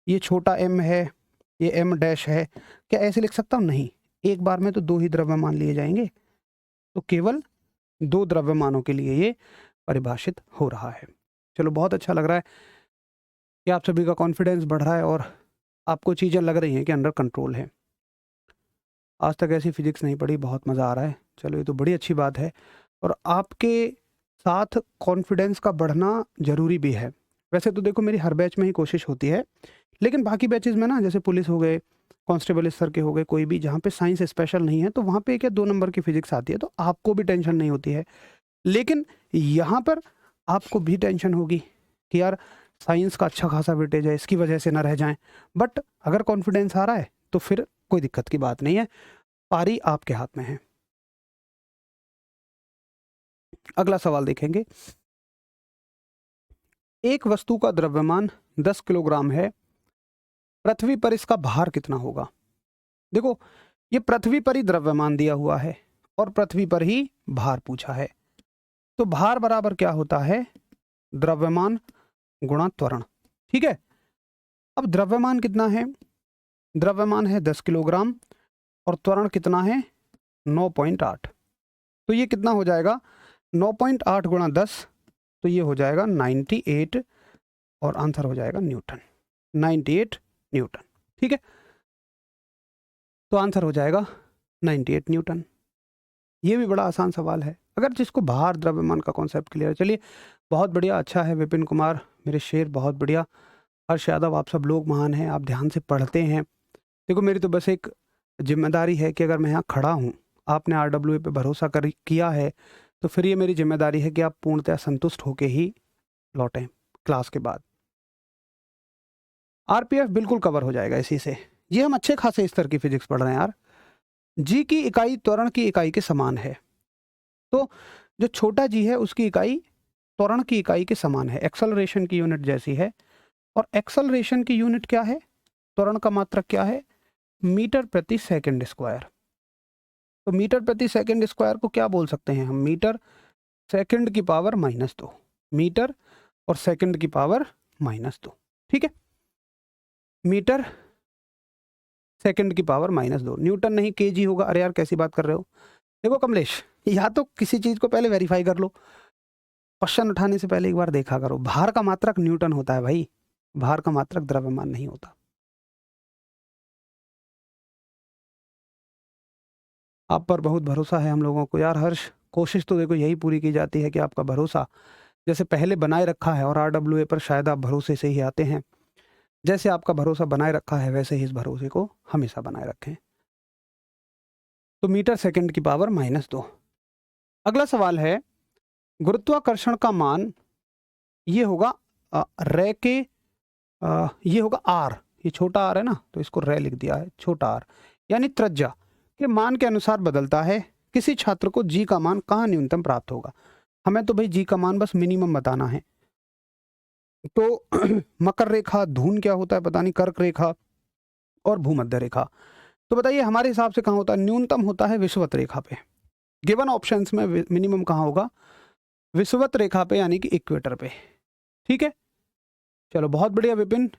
ये छोटा m है, ये m डैश है, क्या ऐसे लिख सकता हूँ? नहीं, एक बार में तो 2 ही द्रव्यमान लिए जाएंगे, तो केवल 2 द्रव्यमानों के लिए ये परिभाषित हो रहा है। चलो बहुत अच्छा लग रहा है कि आप सभी का कॉन्फिडेंस बढ़ रहा है और आपको चीज़ें लग रही हैं कि अंडर कंट्रोल है। आज तक ऐसी फिजिक्स नहीं पढ़ी, बहुत मज़ा आ रहा है। चलो ये तो बड़ी अच्छी बात है, और आपके साथ कॉन्फिडेंस का बढ़ना ज़रूरी भी है। वैसे तो देखो मेरी हर बैच में ही कोशिश होती है, लेकिन बाकी बैचेस में ना, जैसे पुलिस हो गए, कांस्टेबल इस सर के हो गए, कोई भी जहाँ पे साइंस स्पेशल नहीं है, तो वहाँ पे 1 या 2 नंबर की फिजिक्स आती है, तो आपको भी टेंशन नहीं होती है। लेकिन यहाँ पर आपको भी टेंशन होगी कि यार साइंस का अच्छा खासा वेटेज है, इसकी वजह से ना रह जाएं। बट अगर कॉन्फिडेंस आ रहा है तो फिर कोई दिक्कत की बात नहीं है, पारी आपके हाथ में है। अगला सवाल देखेंगे। एक वस्तु का द्रव्यमान 10 किलोग्राम है, पृथ्वी पर इसका भार कितना होगा? देखो ये पृथ्वी पर ही द्रव्यमान दिया हुआ है और पृथ्वी पर ही भार पूछा है, तो भार बराबर क्या होता है? द्रव्यमान गुणा त्वरण। ठीक है, अब द्रव्यमान कितना है? द्रव्यमान है 10 किलोग्राम और त्वरण कितना है? 9.8। तो ये कितना हो जाएगा? 9.8 गुणा 10, तो ये हो जाएगा 98, और आंसर हो जाएगा न्यूटन, 98 न्यूटन। ठीक है, तो आंसर हो जाएगा 98 न्यूटन। ये भी बड़ा आसान सवाल है अगर जिसको भार द्रव्यमान का कॉन्सेप्ट क्लियर है। चलिए बहुत बढ़िया, अच्छा है विपिन कुमार मेरे शेर, बहुत बढ़िया। हर्ष यादव, आप सब लोग महान हैं, आप ध्यान से पढ़ते हैं। देखो मेरी तो बस एक जिम्मेदारी है कि अगर मैं यहाँ खड़ा हूँ, आपने RWA पे भरोसा किया है, तो फिर ये मेरी जिम्मेदारी है कि आप पूर्णतः संतुष्ट होके ही लौटें क्लास के बाद। RPF बिल्कुल कवर हो जाएगा इसी से। ये हम अच्छे खासे स्तर की फिजिक्स पढ़ रहे हैं यार। जी की इकाई त्वरण की इकाई के समान है, तो जो छोटा जी है उसकी इकाई त्वरण की इकाई के समान है, एक्सेलरेशन की यूनिट जैसी है। और एक्सेलरेशन की यूनिट क्या है? त्वरण का मात्रक क्या है? मीटर प्रति सेकंड स्क्वायर। तो मीटर प्रति सेकंड स्क्वायर को क्या बोल सकते हैं हम? मीटर सेकंड की पावर -2, मीटर और सेकंड की पावर -2। ठीक है, मीटर सेकंड की पावर -2, न्यूटन नहीं केजी होगा। अरे यार कैसी बात कर रहे हो? देखो कमलेश, या तो किसी चीज को पहले वेरीफाई कर लो, क्वेश्चन उठाने से पहले एक बार देखा करो। भार का मात्रक न्यूटन होता है भाई, भार का मात्रक द्रव्यमान नहीं होता। आप पर बहुत भरोसा है हम लोगों को यार हर्ष। कोशिश तो देखो यही पूरी की जाती है कि आपका भरोसा जैसे पहले बनाए रखा है, और RWA पर शायद आप भरोसे से ही आते हैं, जैसे आपका भरोसा बनाए रखा है वैसे ही इस भरोसे को हमेशा बनाए रखें। तो मीटर सेकंड की पावर -2। अगला सवाल है, गुरुत्वाकर्षण का मान ये होगा रे के ये होगा r, ये छोटा r है ना, तो इसको रे लिख दिया है, छोटा r, यानी त्रिज्या के मान के अनुसार बदलता है। किसी छात्र को g का मान कहाँ न्यूनतम प्राप्त होगा? हमें तो भाई g का मान बस मिनिमम बताना है। तो मकर रेखा, धून क्या होता है पता नहीं, कर्क रेखा और भूमध्य रेखा। तो बताइए हमारे हिसाब से कहाँ होता है? न्यूनतम होता है विषुवत रेखा पे। गिवन ऑप्शंस में मिनिमम कहाँ होगा? विषुवत रेखा पे, यानी कि इक्वेटर पे। ठीक है, चलो बहुत बढ़िया विपिन।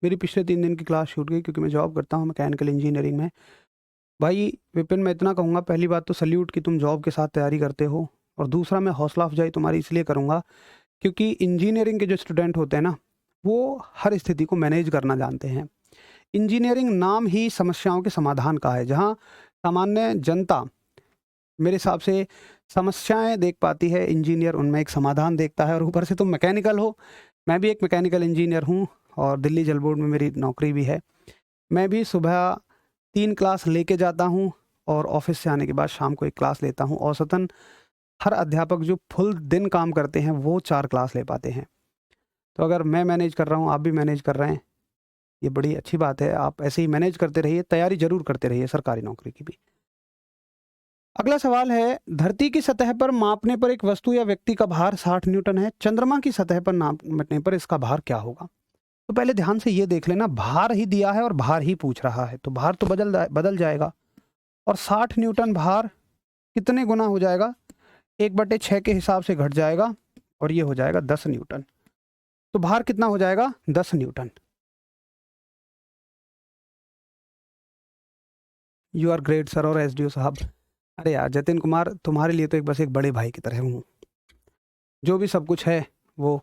मेरी पिछले 3 दिन की क्लास छूट गई क्योंकि मैं जॉब करता हूँ मैकेनिकल इंजीनियरिंग में। भाई विपिन मैं इतना कहूँगा, पहली बात तो सल्यूट कि तुम जॉब के साथ तैयारी करते हो, और दूसरा मैं हौसला अफजाई तुम्हारी इसलिए करूँगा क्योंकि इंजीनियरिंग के जो स्टूडेंट होते हैं ना, वो हर स्थिति को मैनेज करना जानते हैं। इंजीनियरिंग नाम ही समस्याओं के समाधान का है, जहाँ सामान्य जनता मेरे हिसाब से समस्याएं देख पाती है, इंजीनियर उनमें एक समाधान देखता है। और ऊपर से तुम मैकेनिकल हो, मैं भी एक मैकेनिकल इंजीनियर हूँ और दिल्ली जल बोर्ड में मेरी नौकरी भी है। मैं भी सुबह 3 क्लास लेके जाता हूँ और ऑफिस से आने के बाद शाम को 1 क्लास लेता हूँ। औसतन हर अध्यापक जो फुल दिन काम करते हैं वो 4 क्लास ले पाते हैं। तो अगर मैं मैनेज कर रहा हूँ, आप भी मैनेज कर रहे हैं, ये बड़ी अच्छी बात है। आप ऐसे ही मैनेज करते रहिए, तैयारी जरूर करते रहिए सरकारी नौकरी की भी। अगला सवाल है, धरती की सतह पर मापने पर एक वस्तु या व्यक्ति का भार 60 न्यूटन है, चंद्रमा की सतह पर नापने पर इसका भार क्या होगा? तो पहले ध्यान से ये देख लेना, भार ही दिया है और भार ही पूछ रहा है, तो भार तो बदल जाएगा। और 60 न्यूटन भार कितने गुना हो जाएगा? 1/6 के हिसाब से घट जाएगा और ये हो जाएगा 10 न्यूटन। तो भार कितना हो जाएगा? 10 newton. You are great sir और एसडीओ साहब। अरे यार जतिन कुमार, तुम्हारे लिए तो बस एक बड़े भाई की तरह हूँ। जो भी सब कुछ है वो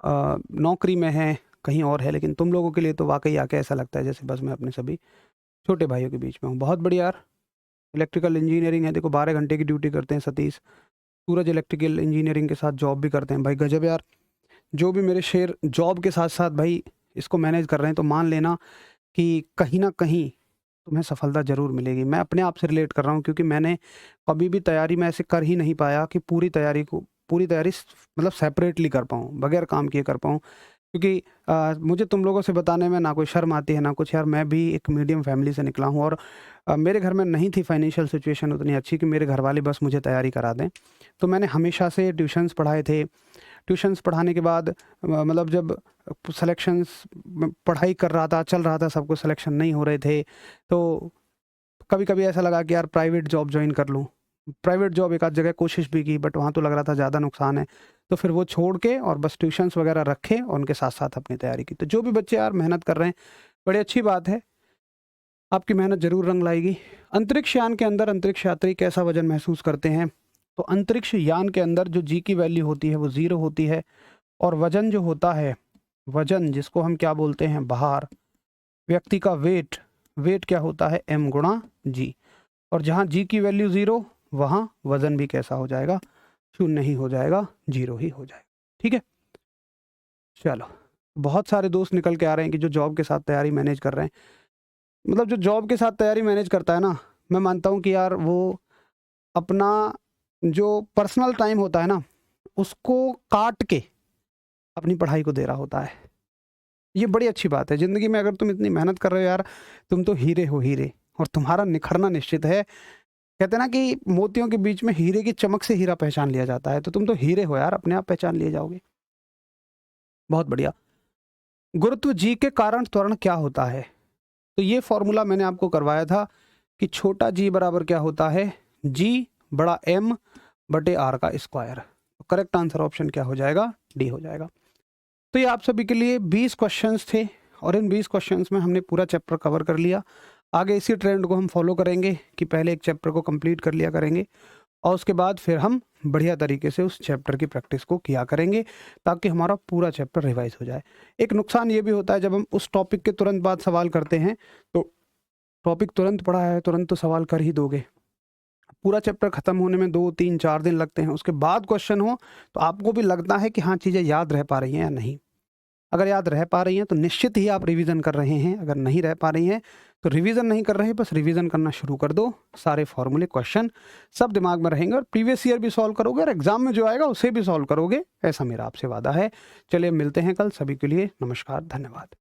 नौकरी में है, कहीं और है, लेकिन तुम लोगों के लिए तो वाकई आके ऐसा लगता है जैसे बस मैं अपने सभी छोटे भाइयों के बीच में हूँ। बहुत बढ़िया यार। इलेक्ट्रिकल इंजीनियरिंग है, देखो 12 घंटे की ड्यूटी करते हैं सतीश। सूरज इलेक्ट्रिकल इंजीनियरिंग के साथ जॉब भी करते हैं। भाई गजब यार। जो भी मेरे शेर जॉब के साथ साथ भाई इसको मैनेज कर रहे हैं, तो मान लेना कि कहीं ना कहीं तुम्हें सफलता ज़रूर मिलेगी। मैं अपने आप से रिलेट कर रहा हूँ, क्योंकि मैंने कभी भी तैयारी में ऐसे कर ही नहीं पाया कि पूरी तैयारी मतलब सेपरेटली कर पाऊँ, बगैर काम किए कर पाऊँ। क्योंकि मुझे तुम लोगों से बताने में ना कोई शर्म आती है ना कुछ। यार मैं भी एक मीडियम फैमिली से निकला हूँ और मेरे घर में नहीं थी फाइनेंशियल सिचुएशन उतनी अच्छी कि मेरे घर वाले बस मुझे तैयारी करा दें। तो मैंने हमेशा से ट्यूशन्स पढ़ाए थे। ट्यूशन्स पढ़ाने के बाद मतलब जब सिलेक्शंस पढ़ाई कर रहा था, चल रहा था, सबको सिलेक्शन नहीं हो रहे थे, तो कभी कभी ऐसा लगा कि यार प्राइवेट जॉब ज्वाइन कर लूँ। प्राइवेट जॉब एक आध जगह कोशिश भी की, बट वहाँ तो लग रहा था ज़्यादा नुकसान है। तो फिर वो छोड़ के और बस ट्यूशन्स वगैरह रखे और उनके साथ साथ अपनी तैयारी की। तो जो भी बच्चे यार मेहनत कर रहे हैं, बड़ी अच्छी बात है, आपकी मेहनत ज़रूर रंग लाएगी। अंतरिक्ष यान के अंदर अंतरिक्ष यात्री कैसा वजन महसूस करते हैं? तो अंतरिक्ष यान के अंदर जो जी की वैल्यू होती है वो 0 होती है, और वजन जो होता है, वजन जिसको हम क्या बोलते हैं, भार, व्यक्ति का वेट क्या होता है, m गुणा जी। और जहाँ जी की वैल्यू 0, वहाँ वजन भी कैसा हो जाएगा, 0 ही हो जाएगा, 0 ही हो जाएगा। ठीक है, चलो। बहुत सारे दोस्त निकल के आ रहे हैं कि जो जॉब के साथ तैयारी मैनेज कर रहे हैं। मतलब जो जॉब के साथ तैयारी मैनेज करता है ना, मैं मानता हूँ कि यार वो अपना जो पर्सनल टाइम होता है ना, उसको काट के अपनी पढ़ाई को दे रहा होता है। ये बड़ी अच्छी बात है ज़िंदगी में। अगर तुम इतनी मेहनत कर रहे हो यार, तुम तो हीरे हो, हीरे, और तुम्हारा निखरना निश्चित है। कहते हैं ना कि मोतियों के बीच में हीरे की चमक से हीरा पहचान लिया जाता है, तो तुम तो हीरे हो यार, अपने आप पहचान लिए जाओगे। बहुत बढ़िया। गुरुत्व जी के कारण त्वरण क्या होता है? तो ये फॉर्मूला मैंने आपको करवाया था कि छोटा जी बराबर क्या होता है, जी बड़ा m बटे r का स्क्वायर। तो करेक्ट आंसर ऑप्शन क्या हो जाएगा, डी हो जाएगा। तो ये आप सभी के लिए 20 क्वेश्चंस थे और इन 20 क्वेश्चंस में हमने पूरा चैप्टर कवर कर लिया। आगे इसी ट्रेंड को हम फॉलो करेंगे कि पहले एक चैप्टर को कंप्लीट कर लिया करेंगे और उसके बाद फिर हम बढ़िया तरीके से उस चैप्टर की प्रैक्टिस को किया करेंगे, ताकि हमारा पूरा चैप्टर रिवाइज हो जाए। एक नुकसान ये भी होता है, जब हम उस टॉपिक के तुरंत बाद सवाल करते हैं, तो टॉपिक तुरंत पढ़ा है, तुरंत तो सवाल कर ही दोगे। पूरा चैप्टर खत्म होने में 2, 3, 4 दिन लगते हैं। उसके बाद क्वेश्चन हो तो आपको भी लगता है कि हाँ, चीज़ें याद रह पा रही हैं या नहीं। अगर याद रह पा रही हैं तो निश्चित ही आप रिवीजन कर रहे हैं। अगर नहीं रह पा रही हैं तो रिवीजन नहीं कर रहे, बस रिवीजन करना शुरू कर दो। सारे फॉर्मूले, क्वेश्चन सब दिमाग में रहेंगे और प्रीवियस ईयर भी सॉल्व करोगे और एग्जाम में जो आएगा उसे भी सॉल्व करोगे, ऐसा मेरा आपसे वादा है। चलिए मिलते हैं कल। सभी के लिए नमस्कार, धन्यवाद।